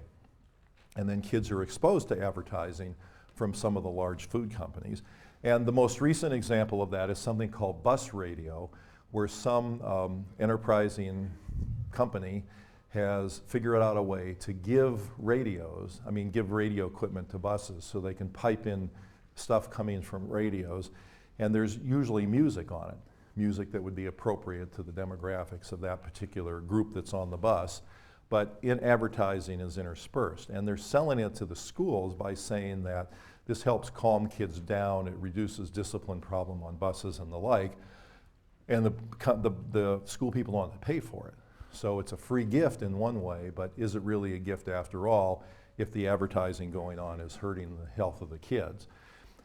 And then kids are exposed to advertising from some of the large food companies. And the most recent example of that is something called bus radio, where some enterprising company has figured out a way to give radio equipment to buses so they can pipe in stuff coming from radios, and there's usually music on it, music that would be appropriate to the demographics of that particular group that's on the bus, but advertising is interspersed. And they're selling it to the schools by saying that this helps calm kids down, it reduces discipline problem on buses and the like, and the school people don't have to pay for it. So it's a free gift in one way, but is it really a gift after all if the advertising going on is hurting the health of the kids?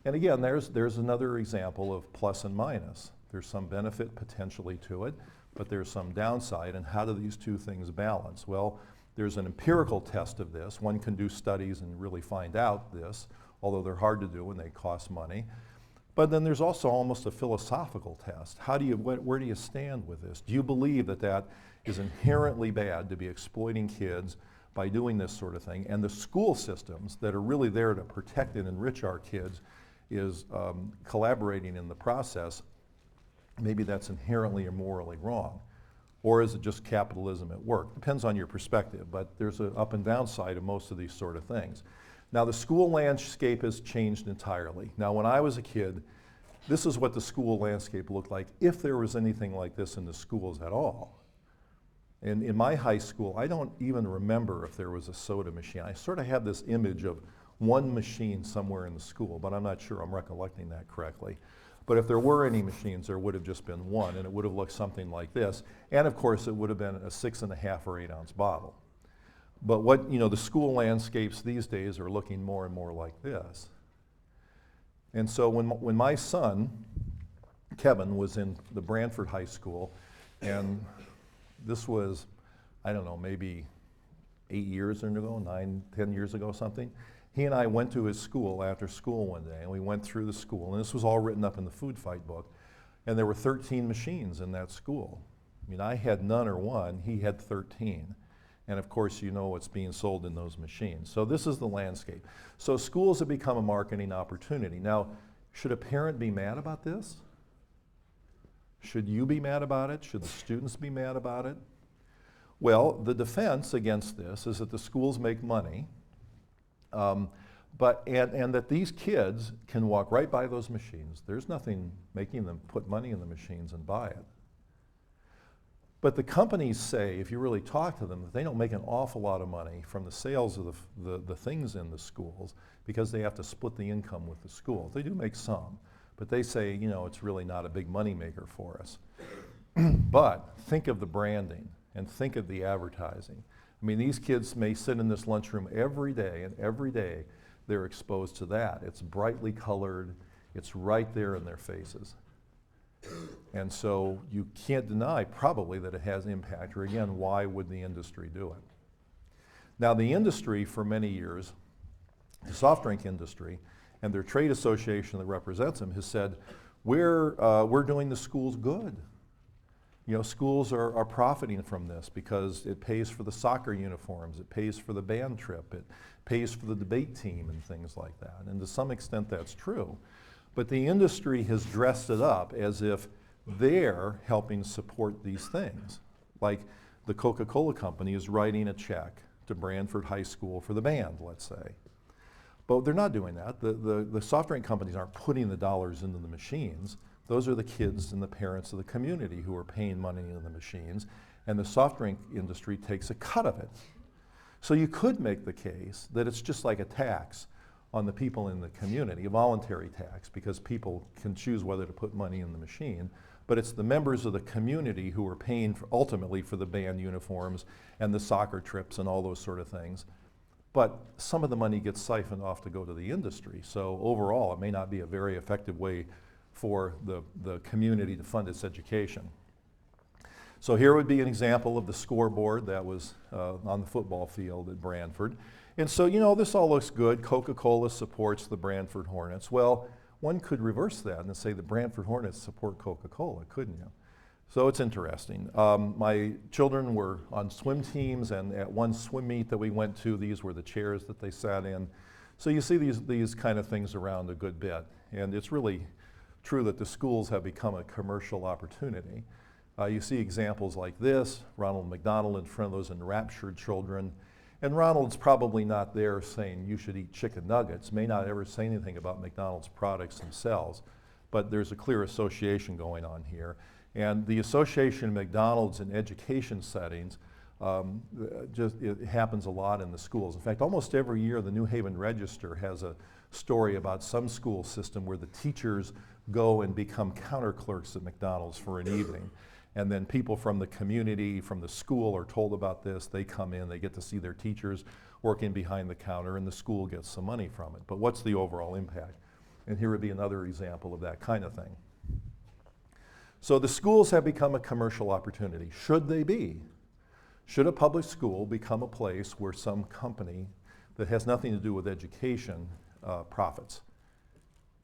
And again, there's another example of plus and minus. There's some benefit potentially to it, but there's some downside, and how do these two things balance? Well, there's an empirical test of this. One can do studies and really find out this, although they're hard to do and they cost money. But then there's also almost a philosophical test. Where do you stand with this? Do you believe that is inherently bad to be exploiting kids by doing this sort of thing? And the school systems that are really there to protect and enrich our kids is collaborating in the process, maybe that's inherently or morally wrong. Or is it just capitalism at work? Depends on your perspective, but there's an up and down side of most of these sort of things. Now the school landscape has changed entirely. Now when I was a kid, this is what the school landscape looked like, if there was anything like this in the schools at all. And in my high school, I don't even remember if there was a soda machine. I sort of have this image of one machine somewhere in the school, but I'm not sure I'm recollecting that correctly. But if there were any machines, there would have just been one, and it would have looked something like this. And of course, it would have been a 6.5 or 8 ounce bottle. But what, the school landscapes these days are looking more and more like this. And so when my son, Kevin, was in the Branford High School, and this was, I don't know, maybe 8 years ago, 9, 10 years ago, something. He and I went to his school after school one day, and we went through the school, and this was all written up in the food fight book, and there were 13 machines in that school. I mean, I had none or one, he had 13. And of course, you know what's being sold in those machines. So this is the landscape. So schools have become a marketing opportunity. Now, should a parent be mad about this? Should you be mad about it? Should the students be mad about it? Well, the defense against this is that the schools make money, and that these kids can walk right by those machines. There's nothing making them put money in the machines and buy it. But the companies say, if you really talk to them, that they don't make an awful lot of money from the sales of the things in the schools because they have to split the income with the schools. They do make some, but they say, it's really not a big money maker for us. But think of the branding and think of the advertising. I mean, these kids may sit in this lunchroom every day, and every day they're exposed to that. It's brightly colored. It's right there in their faces. And so you can't deny probably that it has impact, or again, why would the industry do it? Now the industry for many years, the soft drink industry, and their trade association that represents them has said, we're doing the schools good. Schools are profiting from this because it pays for the soccer uniforms, it pays for the band trip, it pays for the debate team and things like that. And to some extent that's true. But the industry has dressed it up as if they're helping support these things. Like the Coca-Cola company is writing a check to Branford High School for the band, let's say. But they're not doing that. The soft drink companies aren't putting the dollars into the machines. Those are the kids and the parents of the community who are paying money into the machines, and the soft drink industry takes a cut of it. So you could make the case that it's just like a tax on the people in the community, a voluntary tax, because people can choose whether to put money in the machine, but it's the members of the community who are paying ultimately for the band uniforms and the soccer trips and all those sort of things. But some of the money gets siphoned off to go to the industry, so overall it may not be a very effective way for the community to fund its education. So here would be an example of the scoreboard that was on the football field at Branford. And so, this all looks good. Coca-Cola supports the Branford Hornets. Well, one could reverse that and say the Branford Hornets support Coca-Cola, couldn't you? So it's interesting. My children were on swim teams, and at one swim meet that we went to, these were the chairs that they sat in. So you see these kind of things around a good bit. And it's really true that the schools have become a commercial opportunity. You see examples like this, Ronald McDonald in front of those enraptured children. And Ronald's probably not there saying you should eat chicken nuggets, may not ever say anything about McDonald's products themselves, but there's a clear association going on here. And the association of McDonald's in education settings, it happens a lot in the schools. In fact, almost every year the New Haven Register has a story about some school system where the teachers go and become counter clerks at McDonald's for an evening. And then people from the community, from the school are told about this. They come in, they get to see their teachers working behind the counter, and the school gets some money from it. But what's the overall impact? And here would be another example of that kind of thing. So the schools have become a commercial opportunity. Should they be? Should a public school become a place where some company that has nothing to do with education profits?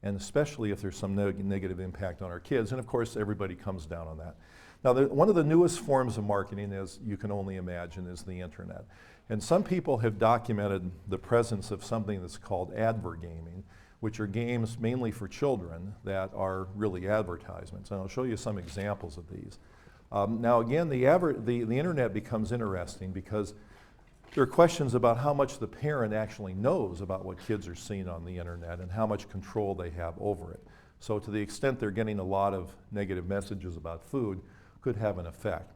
And especially if there's some negative impact on our kids. And of course, everybody comes down on that. Now, one of the newest forms of marketing, as you can only imagine, is the internet. And some people have documented the presence of something that's called advergaming, which are games mainly for children that are really advertisements. And I'll show you some examples of these. Now again, the internet becomes interesting because there are questions about how much the parent actually knows about what kids are seeing on the internet and how much control they have over it. So to the extent they're getting a lot of negative messages about food, could have an effect.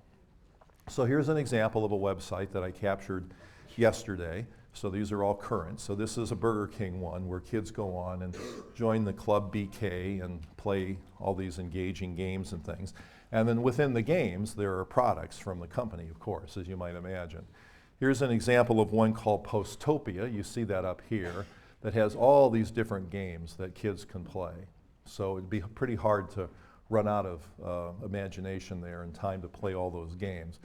So here's an example of a website that I captured yesterday. So these are all current. So this is a Burger King one where kids go on and join the Club BK and play all these engaging games and things. And then within the games, there are products from the company, of course, as you might imagine. Here's an example of one called Postopia. You see that up here, that has all these different games that kids can play. So it'd be pretty hard to run out of imagination there and time to play all those games.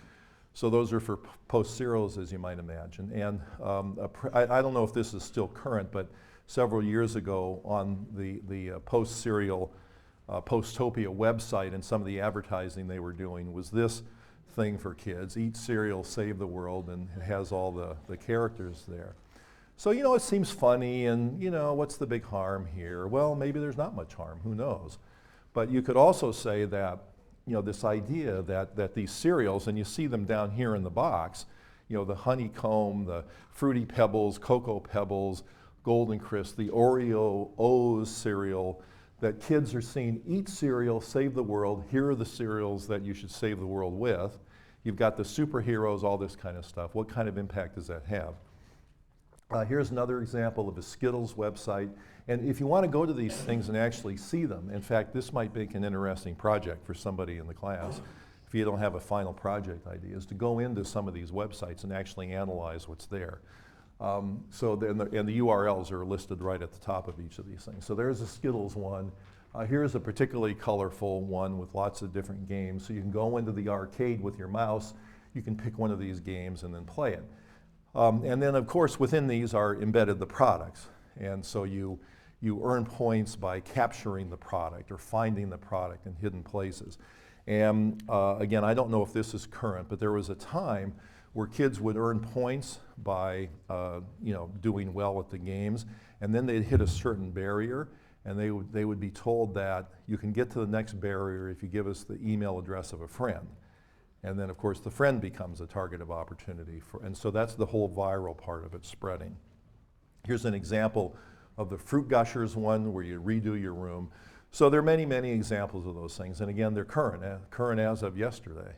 So those are for post-serials, as you might imagine. And I don't know if this is still current, but several years ago on the post-serial Postopia website, and some of the advertising they were doing was this thing for kids: eat cereal, save the world, and it has all the characters there. So, you know, it seems funny, and, you know, what's the big harm here? Well, maybe there's not much harm, who knows? But you could also say that, you know, this idea that these cereals, and you see them down here in the box, you know, the honeycomb, the fruity pebbles, cocoa pebbles, golden crisp, the Oreo O's cereal, that kids are seeing: eat cereal, save the world, here are the cereals that you should save the world with. You've got the superheroes, all this kind of stuff. What kind of impact does that have? Here's another example of a Skittles website. And if you want to go to these things and actually see them, in fact, this might make an interesting project for somebody in the class, if you don't have a final project idea, is to go into some of these websites and actually analyze what's there. And the URLs are listed right at the top of each of these things. So there's a Skittles one. Here's a particularly colorful one with lots of different games. So you can go into the arcade with your mouse, you can pick one of these games and then play it. And then, of course, within these are embedded the products. And so you earn points by capturing the product or finding the product in hidden places. And again, I don't know if this is current, but there was a time where kids would earn points by you know, doing well at the games, and then they'd hit a certain barrier, and they would be told that you can get to the next barrier if you give us the email address of a friend. And then, of course, the friend becomes a target of opportunity and so that's the whole viral part of it spreading. Here's an example of the Fruit Gushers one where you redo your room. So there are many, many examples of those things, and again, they're current as of yesterday.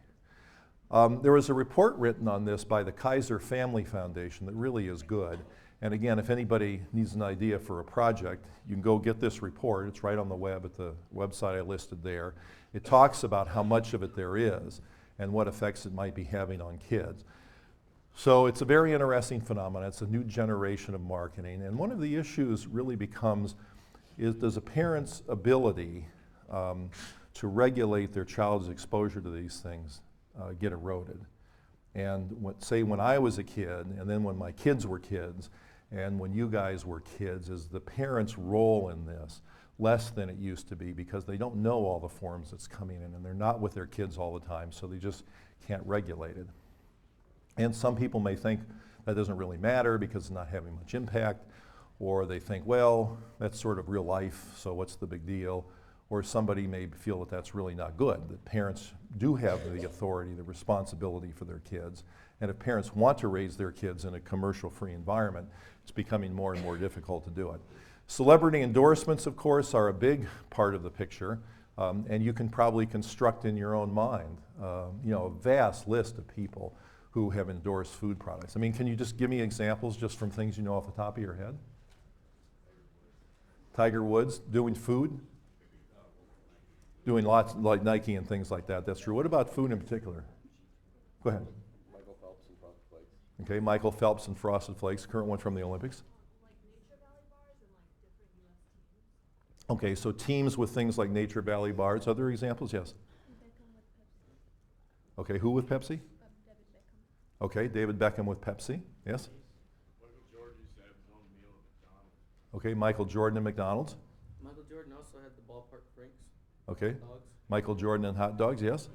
There was a report written on this by the Kaiser Family Foundation that really is good. And again, if anybody needs an idea for a project, you can go get this report. It's right on the web at the website I listed there. It talks about how much of it there is and what effects it might be having on kids. So it's a very interesting phenomenon. It's a new generation of marketing. And one of the issues really becomes, does a parent's ability to regulate their child's exposure to these things get eroded? And say when I was a kid, and then when my kids were kids, and when you guys were kids, is the parent's role in this less than it used to be because they don't know all the forms that's coming in, and they're not with their kids all the time, so they just can't regulate it. And some people may think that doesn't really matter because it's not having much impact, or they think, well, that's sort of real life, so what's the big deal? Or somebody may feel that that's really not good, that parents do have the authority, the responsibility for their kids. And if parents want to raise their kids in a commercial-free environment, it's becoming more and more difficult to do it. Celebrity endorsements, of course, are a big part of the picture, and you can probably construct in your own mind, you know, a vast list of people who have endorsed food products. I mean, can you just give me examples just from things you know off the top of your head? Tiger Woods doing food? Doing lots like Nike and things like that. That's true. What about food in particular? Go ahead. Michael Phelps and Frosted Flakes. Okay, Michael Phelps and Frosted Flakes, current one from the Olympics. Like Nature Valley bars and like different U.S. teams. Okay, so teams with things like Nature Valley bars. Other examples? Yes. Okay, who with Pepsi? David Beckham. Okay, David Beckham with Pepsi. Yes. Michael Jordan used to have his own meal at McDonald's. Okay, Michael Jordan and McDonald's. Michael Jordan also had the ballpark drinks, Okay, dogs. Michael Jordan and hot dogs. Yes.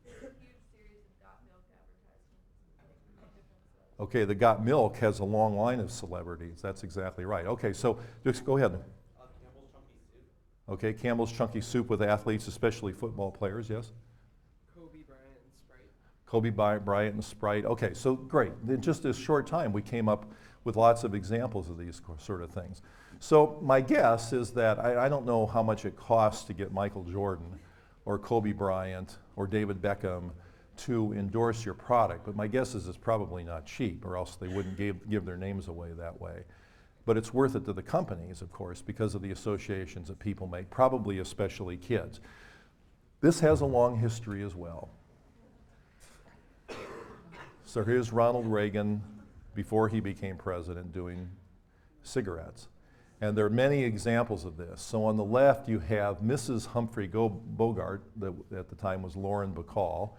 Huge series of Got Milk advertisements. Okay, the Got Milk has a long line of celebrities. That's exactly right. Okay, so just go ahead. Okay, Campbell's Chunky Soup with athletes, especially football players, yes? Kobe Bryant and Sprite. Kobe Bryant and Sprite. Okay, so great. In just this short time, we came up with lots of examples of these sort of things. So my guess is that I don't know how much it costs to get Michael Jordan or Kobe Bryant or David Beckham to endorse your product, but my guess is it's probably not cheap, or else they wouldn't give their names away that way. But it's worth it to the companies, of course, because of the associations that people make, probably especially kids. This has a long history as well. So here's Ronald Reagan before he became president doing cigarettes. And there are many examples of this. So on the left you have Mrs. Humphrey Bogart, that at the time was Lauren Bacall.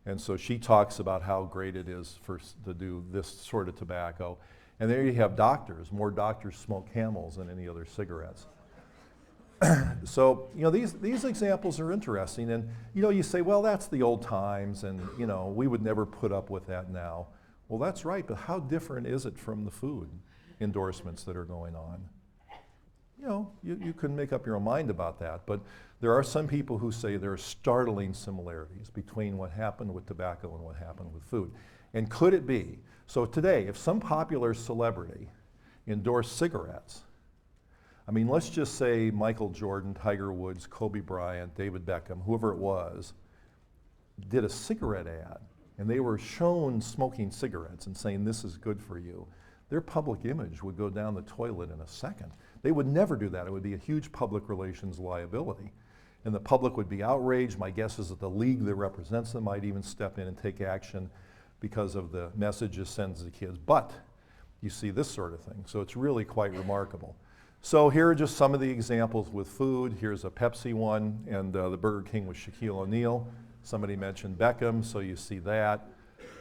And so she talks about how great it is to do this sort of tobacco. And there you have doctors. More doctors smoke Camels than any other cigarettes. So, you know, these examples are interesting. And, you know, you say, well, that's the old times, and, you know, we would never put up with that now. Well, that's right, but how different is it from the food endorsements that are going on? You know, you can make up your own mind about that, but there are some people who say there are startling similarities between what happened with tobacco and what happened with food. And could it be? So today, if some popular celebrity endorsed cigarettes, I mean, let's just say Michael Jordan, Tiger Woods, Kobe Bryant, David Beckham, whoever it was, did a cigarette ad, and they were shown smoking cigarettes and saying, this is good for you, their public image would go down the toilet in a second. They would never do that. It would be a huge public relations liability. And the public would be outraged. My guess is that the league that represents them might even step in and take action because of the messages sent to the kids. But you see this sort of thing. So it's really quite remarkable. So here are just some of the examples with food. Here's a Pepsi one, and the Burger King with Shaquille O'Neal. Somebody mentioned Beckham, so you see that.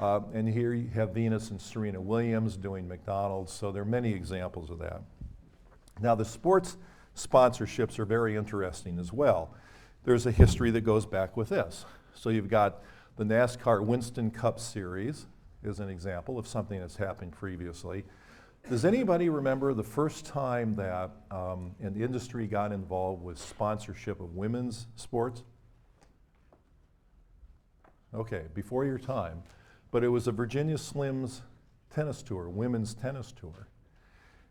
And here you have Venus and Serena Williams doing McDonald's. So there are many examples of that. Now the sports sponsorships are very interesting as well. There's a history that goes back with this. So you've got the NASCAR Winston Cup Series is an example of something that's happened previously. Does anybody remember the first time that an industry got involved with sponsorship of women's sports? Okay, before your time. But it was a Virginia Slims tennis tour, women's tennis tour.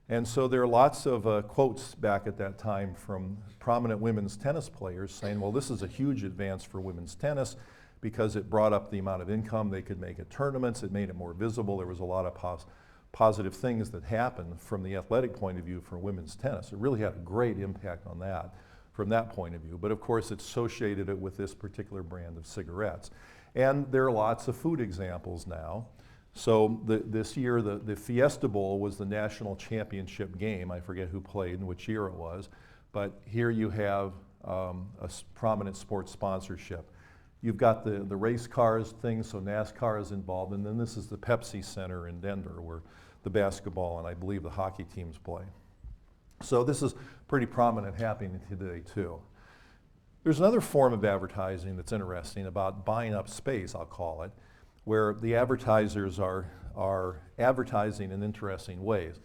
And so there are lots of quotes back at that time from prominent women's tennis players saying, well, this is a huge advance for women's tennis because it brought up the amount of income they could make at tournaments. It made it more visible. There was a lot of positive things that happened from the athletic point of view for women's tennis. It really had a great impact on that from that point of view. But of course, it associated it with this particular brand of cigarettes. And there are lots of food examples now. So this year, the Fiesta Bowl was the national championship game. I forget who played and which year it was. But here you have a prominent sports sponsorship. You've got the race cars thing, so NASCAR is involved. And then this is the Pepsi Center in Denver, where the basketball and I believe the hockey teams play. So this is pretty prominent happening today, too. There's another form of advertising that's interesting about buying up space, I'll call it, where the advertisers are advertising in interesting ways.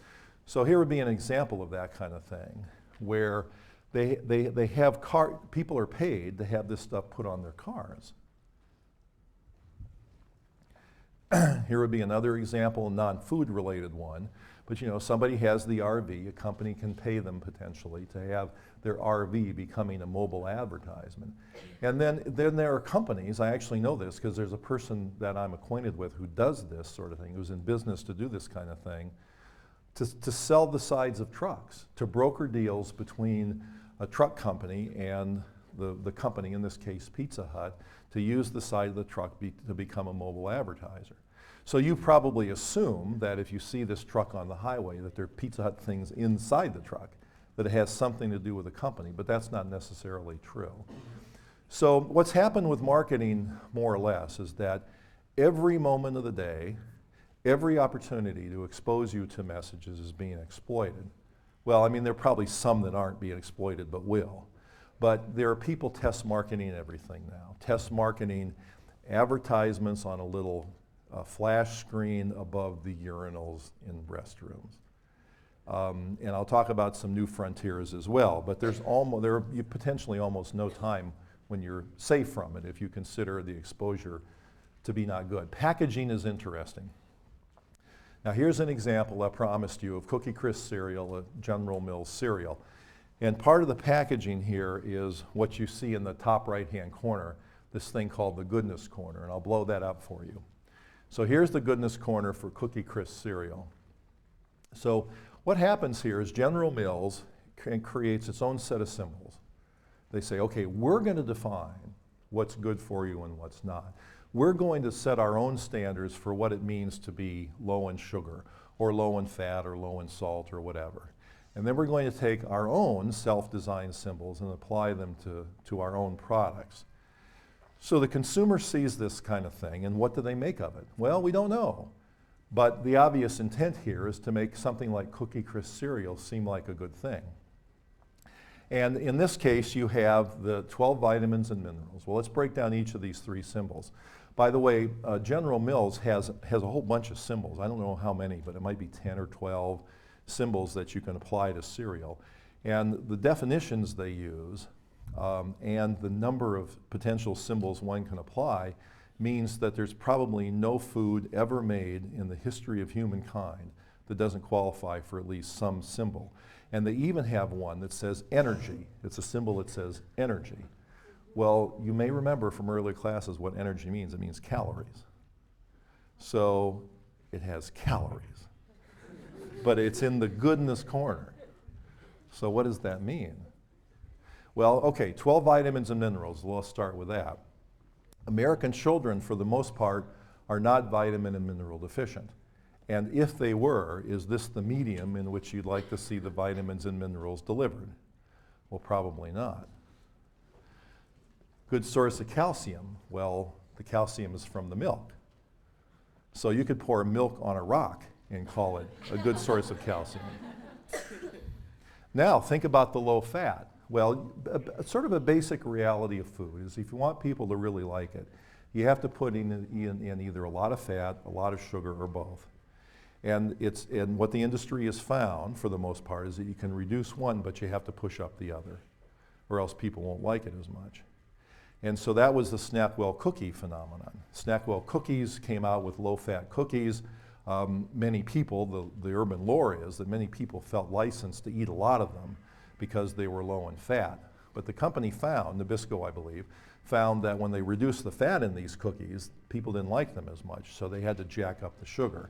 So here would be an example of that kind of thing, where they have people are paid to have this stuff put on their cars. Here would be another example, a non-food related one. But you know, somebody has the RV, a company can pay them potentially to have their RV becoming a mobile advertisement. And then there are companies, I actually know this because there's a person that I'm acquainted with who does this sort of thing, who's in business to do this kind of thing, to sell the sides of trucks, to broker deals between a truck company and the company, in this case Pizza Hut, to use the side of the truck to become a mobile advertiser. So you probably assume that if you see this truck on the highway that there are Pizza Hut things inside the truck, that it has something to do with the company, but that's not necessarily true. So what's happened with marketing, more or less, is that every moment of the day, every opportunity to expose you to messages is being exploited. Well, I mean, there are probably some that aren't being exploited, but will. But there are people test marketing everything now. Test marketing advertisements on a little flash screen above the urinals in restrooms. And I'll talk about some new frontiers as well, but there's potentially almost no time when you're safe from it if you consider the exposure to be not good. Packaging is interesting. Now here's an example I promised you of Cookie Crisp cereal, a General Mills cereal. And part of the packaging here is what you see in the top right-hand corner, this thing called the goodness corner, and I'll blow that up for you. So here's the goodness corner for Cookie Crisp cereal. So what happens here is General Mills creates its own set of symbols. They say, okay, we're going to define what's good for you and what's not. We're going to set our own standards for what it means to be low in sugar, or low in fat, or low in salt, or whatever. And then we're going to take our own self-designed symbols and apply them to our own products. So the consumer sees this kind of thing, and what do they make of it? Well, we don't know. But the obvious intent here is to make something like Cookie Crisp cereal seem like a good thing. And in this case, you have the 12 vitamins and minerals. Well, let's break down each of these three symbols. By the way, General Mills has a whole bunch of symbols. I don't know how many, but it might be 10 or 12 symbols that you can apply to cereal. And the definitions they use and the number of potential symbols one can apply means that there's probably no food ever made in the history of humankind that doesn't qualify for at least some symbol. And they even have one that says energy. It's a symbol that says energy. Well, you may remember from earlier classes what energy means. It means calories. So it has calories. But it's in the goodness corner. So what does that mean? Well, okay, 12 vitamins and minerals. Let's start with that. American children, for the most part, are not vitamin and mineral deficient. And if they were, is this the medium in which you'd like to see the vitamins and minerals delivered? Well, probably not. Good source of calcium. Well, the calcium is from the milk. So you could pour milk on a rock and call it a good source of calcium. Now, think about the low fat. Well, sort of a basic reality of food is if you want people to really like it, you have to put in either a lot of fat, a lot of sugar, or both. And what the industry has found, for the most part, is that you can reduce one, but you have to push up the other, or else people won't like it as much. And so that was the Snackwell cookie phenomenon. Snackwell cookies came out with low-fat cookies. Many people, the urban lore is that many people felt licensed to eat a lot of them because they were low in fat. But the company found, Nabisco I believe, found that when they reduced the fat in these cookies, people didn't like them as much, so they had to jack up the sugar.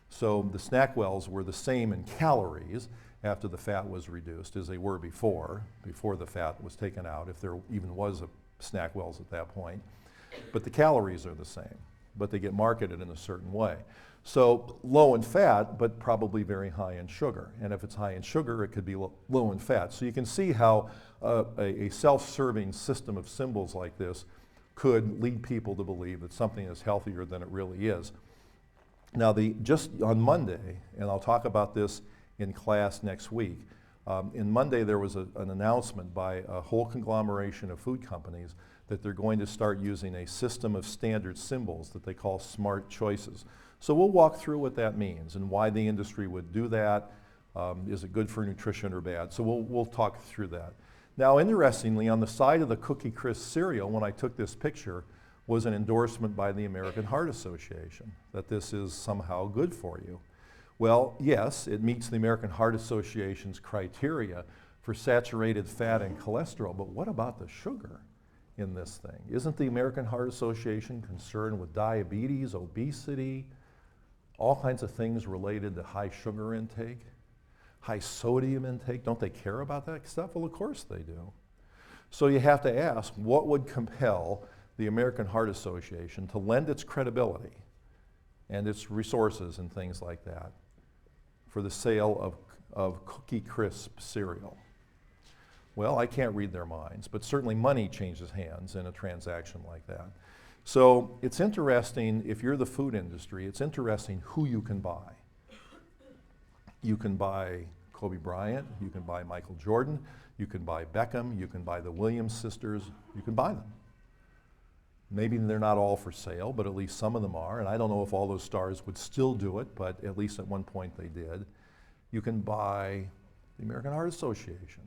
So the Snackwells were the same in calories after the fat was reduced as they were before the fat was taken out, if there even was a Snackwells at that point. But the calories are the same, but they get marketed in a certain way. So low in fat, but probably very high in sugar. And if it's high in sugar, it could be low in fat. So you can see how a self-serving system of symbols like this could lead people to believe that something is healthier than it really is. Now, just on Monday, and I'll talk about this in class next week, in Monday there was an announcement by a whole conglomeration of food companies that they're going to start using a system of standard symbols that they call smart choices. So we'll walk through what that means and why the industry would do that. Is it good for nutrition or bad? So we'll talk through that. Now, interestingly, on the side of the Cookie Crisp cereal, when I took this picture, was an endorsement by the American Heart Association that this is somehow good for you. Well, yes, it meets the American Heart Association's criteria for saturated fat and cholesterol, but what about the sugar in this thing? Isn't the American Heart Association concerned with diabetes, obesity, all kinds of things related to high sugar intake, high sodium intake? Don't they care about that stuff? Well, of course they do. So you have to ask, what would compel the American Heart Association to lend its credibility and its resources and things like that for the sale of Cookie Crisp cereal? Well, I can't read their minds, but certainly money changes hands in a transaction like that. So it's interesting, if you're the food industry, it's interesting who you can buy. You can buy Kobe Bryant, you can buy Michael Jordan, you can buy Beckham, you can buy the Williams sisters, you can buy them. Maybe they're not all for sale, but at least some of them are, and I don't know if all those stars would still do it, but at least at one point they did. you can buy the American Heart Association.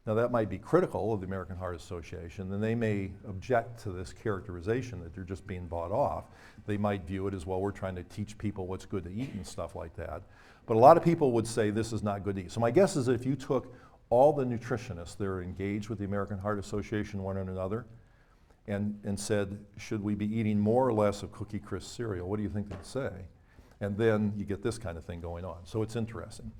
Now that might be critical of the American Heart Association, and they may object to this characterization that they're just being bought off. They might view it as, well, we're trying to teach people what's good to eat and stuff like that. But a lot of people would say this is not good to eat. So my guess is if you took all the nutritionists that are engaged with the American Heart Association, one and another, and said, should we be eating more or less of Cookie Crisp cereal, what do you think they'd say? And then you get this kind of thing going on. So it's interesting.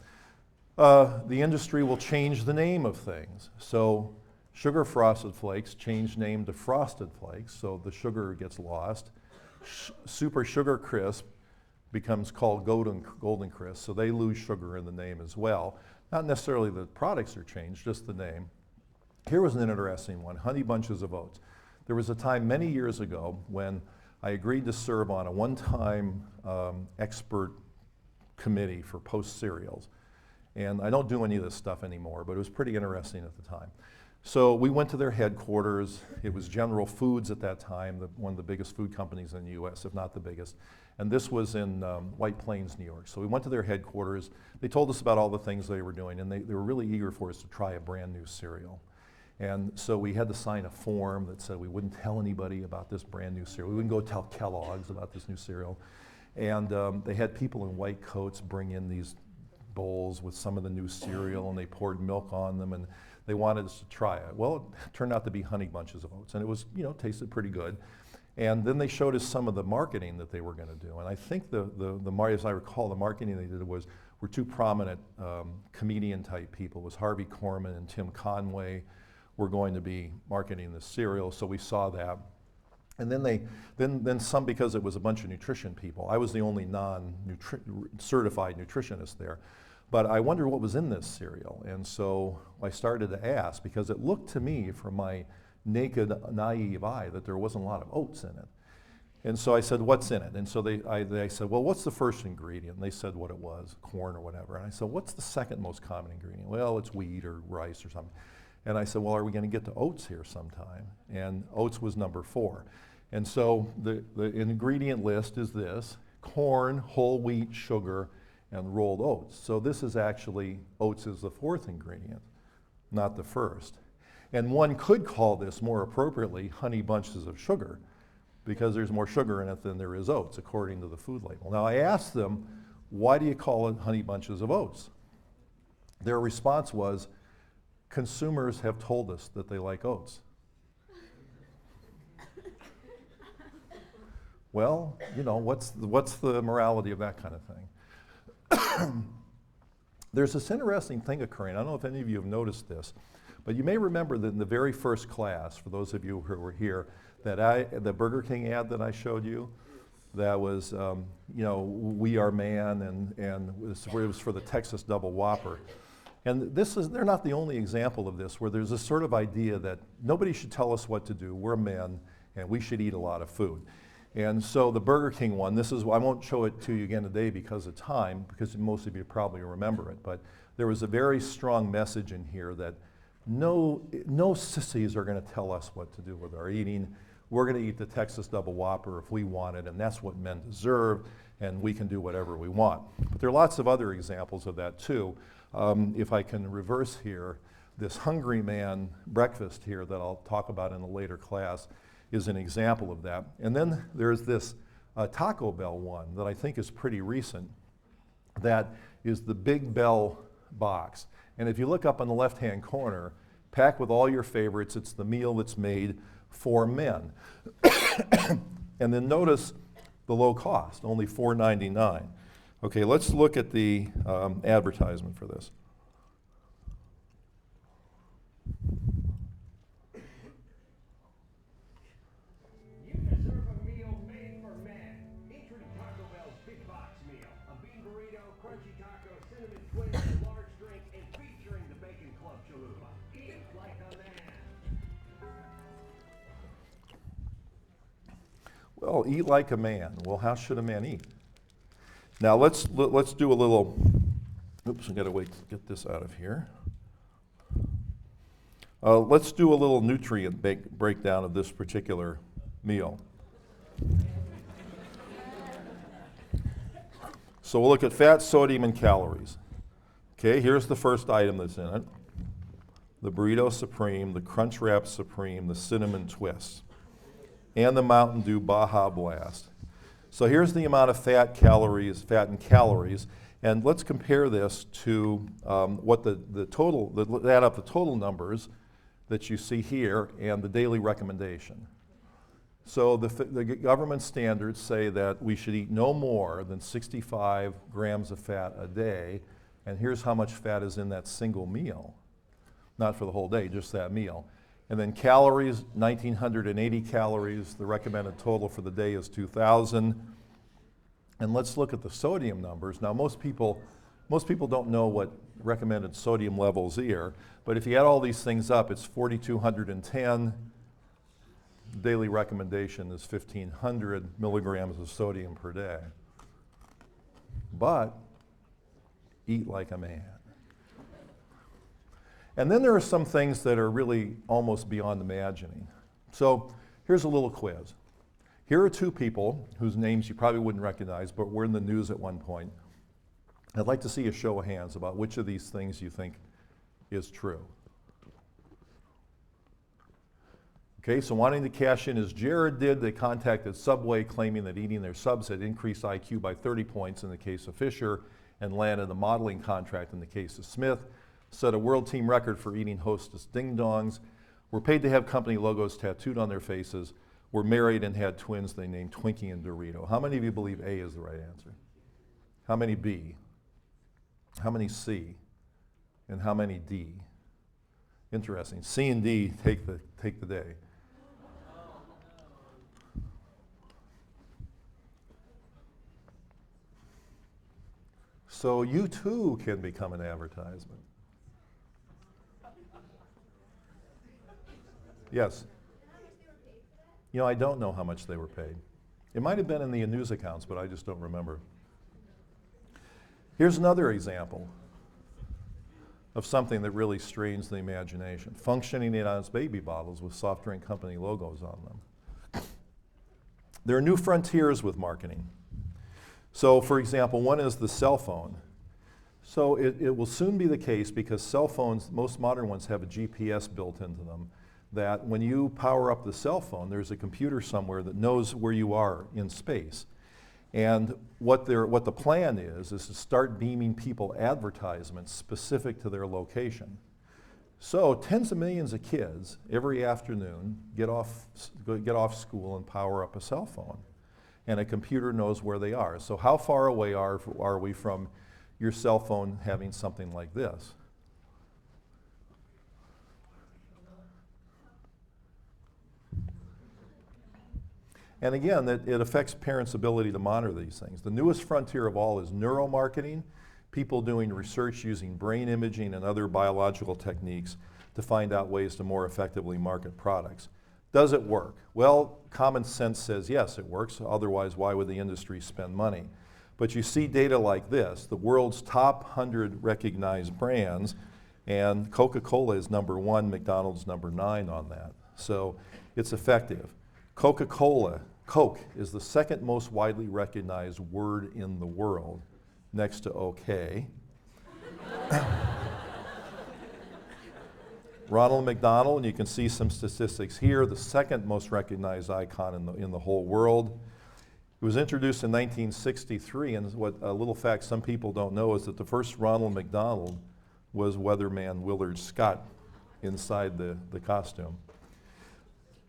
The industry will change the name of things. So Sugar Frosted Flakes changed name to Frosted Flakes, so the sugar gets lost. Super Sugar Crisp becomes called Golden Crisp, so they lose sugar in the name as well. Not necessarily the products are changed, just the name. Here was an interesting one, Honey Bunches of Oats. There was a time many years ago when I agreed to serve on a one-time expert committee for Post cereals. And I don't do any of this stuff anymore, but it was pretty interesting at the time. So we went to their headquarters. It was General Foods at that time, one of the biggest food companies in the US, if not the biggest. And this was in White Plains, New York. So we went to their headquarters. They told us about all the things they were doing, and they were really eager for us to try a brand new cereal. And so we had to sign a form that said we wouldn't tell anybody about this brand new cereal. We wouldn't go tell Kellogg's about this new cereal. And they had people in white coats bring in these bowls with some of the new cereal, and they poured milk on them, and they wanted us to try it. Well, it turned out to be Honey Bunches of Oats, and it was, tasted pretty good. And then they showed us some of the marketing that they were going to do. And I think as I recall, the marketing they did were two prominent comedian-type people. It was Harvey Korman and Tim Conway were going to be marketing the cereal, so we saw that. And then some, because it was a bunch of nutrition people. I was the only non-certified nutritionist there. But I wondered what was in this cereal. And so I started to ask, because it looked to me from my naked, naive eye that there wasn't a lot of oats in it. And so I said, what's in it? And so they said, well, what's the first ingredient? And they said what it was, corn or whatever. And I said, what's the second most common ingredient? Well, it's wheat or rice or something. And I said, well, are we going to get to oats here sometime? And oats was number 4. And so the ingredient list is this: corn, whole wheat, sugar, and rolled oats. So this is actually, oats is the 4th ingredient, not the 1st. And one could call this more appropriately Honey Bunches of Sugar, because there's more sugar in it than there is oats, according to the food label. Now I asked them, why do you call it Honey Bunches of Oats? Their response was, consumers have told us that they like oats. Well, what's the morality of that kind of thing? There's this interesting thing occurring. I don't know if any of you have noticed this, but you may remember that in the very first class, for those of you who were here, the Burger King ad that I showed you, that was, we are man, and it was for the Texas Double Whopper. And they're not the only example of this, where there's this sort of idea that nobody should tell us what to do. We're men, and we should eat a lot of food. And so the Burger King one, I won't show it to you again today because of time, because most of you probably remember it, but there was a very strong message in here that no sissies are going to tell us what to do with our eating. We're going to eat the Texas Double Whopper if we want it, and that's what men deserve, and we can do whatever we want. But there are lots of other examples of that too. If I can reverse here, this Hungry Man breakfast here that I'll talk about in a later class is an example of that. And then there's this Taco Bell one that I think is pretty recent, that is the Big Bell box. And if you look up on the left-hand corner, packed with all your favorites, it's the meal that's made for men. And then notice the low cost, only $4.99. Okay, let's look at the advertisement for this. You deserve a meal made for men. Enter Taco Bell's Big Box Meal. A bean burrito, crunchy taco, cinnamon twist, a large drink, and featuring the Bacon Club chalupa. Eat like a man. Well, eat like a man. Well, how should a man eat? Now let's do a little, oops, I gotta wait to get this out of here. Let's do a little nutrient breakdown of this particular meal. So we'll look at fat, sodium, and calories. Okay, here's the first item that's in it. The Burrito Supreme, the Crunch Wrap Supreme, the Cinnamon Twist, and the Mountain Dew Baja Blast. So here's the amount of fat and calories, and let's compare this to what the total, add up the total numbers that you see here and the daily recommendation. So the government standards say that we should eat no more than 65 grams of fat a day, and here's how much fat is in that single meal. Not for the whole day, just that meal. And then calories, 1,980 calories. The recommended total for the day is 2,000. And let's look at the sodium numbers. Now most people don't know what recommended sodium levels are, but if you add all these things up, it's 4,210. Daily recommendation is 1,500 milligrams of sodium per day. But eat like a man. And then there are some things that are really almost beyond imagining. So here's a little quiz. Here are two people whose names you probably wouldn't recognize, but were in the news at one point. I'd like to see a show of hands about which of these things you think is true. Okay, so wanting to cash in as Jared did, they contacted Subway claiming that eating their subs had increased IQ by 30 points in the case of Fisher and landed a modeling contract in the case of Smith, set a world team record for eating Hostess Ding Dongs, were paid to have company logos tattooed on their faces, were married and had twins they named Twinkie and Dorito. How many of you believe A is the right answer? How many B? How many C? And how many D? Interesting. C and D take the day. So you too can become an advertisement. Yes? You know, I don't know how much they were paid. It might have been in the news accounts, but I just don't remember. Here's another example of something that really strains the imagination. Functioning 8-ounce baby bottles with soft drink company logos on them. There are new frontiers with marketing. So for example, one is the cell phone. So it will soon be the case, because cell phones, most modern ones, have a GPS built into them, that when you power up the cell phone, there's a computer somewhere that knows where you are in space. And what the plan is to start beaming people advertisements specific to their location. So tens of millions of kids every afternoon get off school and power up a cell phone. And a computer knows where they are. So how far away are we from your cell phone having something like this? And again, it affects parents' ability to monitor these things. The newest frontier of all is neuromarketing, people doing research using brain imaging and other biological techniques to find out ways to more effectively market products. Does it work? Well, common sense says yes, it works. Otherwise, why would the industry spend money? But you see data like this, the world's top 100 recognized brands, and Coca-Cola is number 1, McDonald's number 9 on that. So it's effective. Coca-Cola, Coke, is the second most widely recognized word in the world, next to okay. Ronald McDonald, and you can see some statistics here, the second most recognized icon in the whole world. It was introduced in 1963, and what a little fact some people don't know is that the first Ronald McDonald was weatherman Willard Scott inside the costume.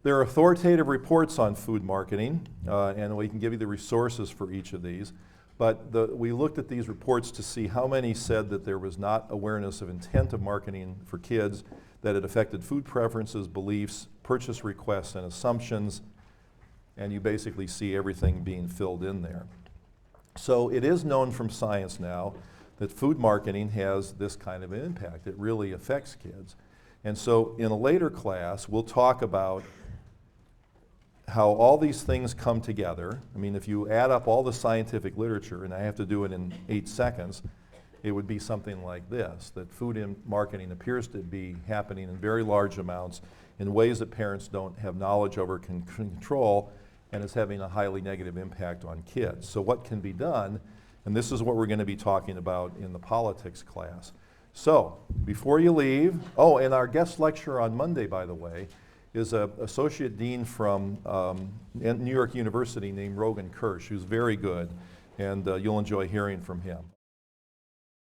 There are authoritative reports on food marketing, and we can give you the resources for each of these. But we looked at these reports to see how many said that there was not awareness of intent of marketing for kids, that it affected food preferences, beliefs, purchase requests, and assumptions, and you basically see everything being filled in there. So it is known from science now that food marketing has this kind of an impact. It really affects kids. And so in a later class, we'll talk about how all these things come together. I mean, if you add up all the scientific literature, and I have to do it in 8 seconds, it would be something like this, that food marketing appears to be happening in very large amounts in ways that parents don't have knowledge over, can control, and is having a highly negative impact on kids. So what can be done, and this is what we're going to be talking about in the politics class. So, before you leave, oh, and our guest lecturer on Monday, by the way, is an associate dean from New York University named Rogan Kirsch, who's very good, and you'll enjoy hearing from him.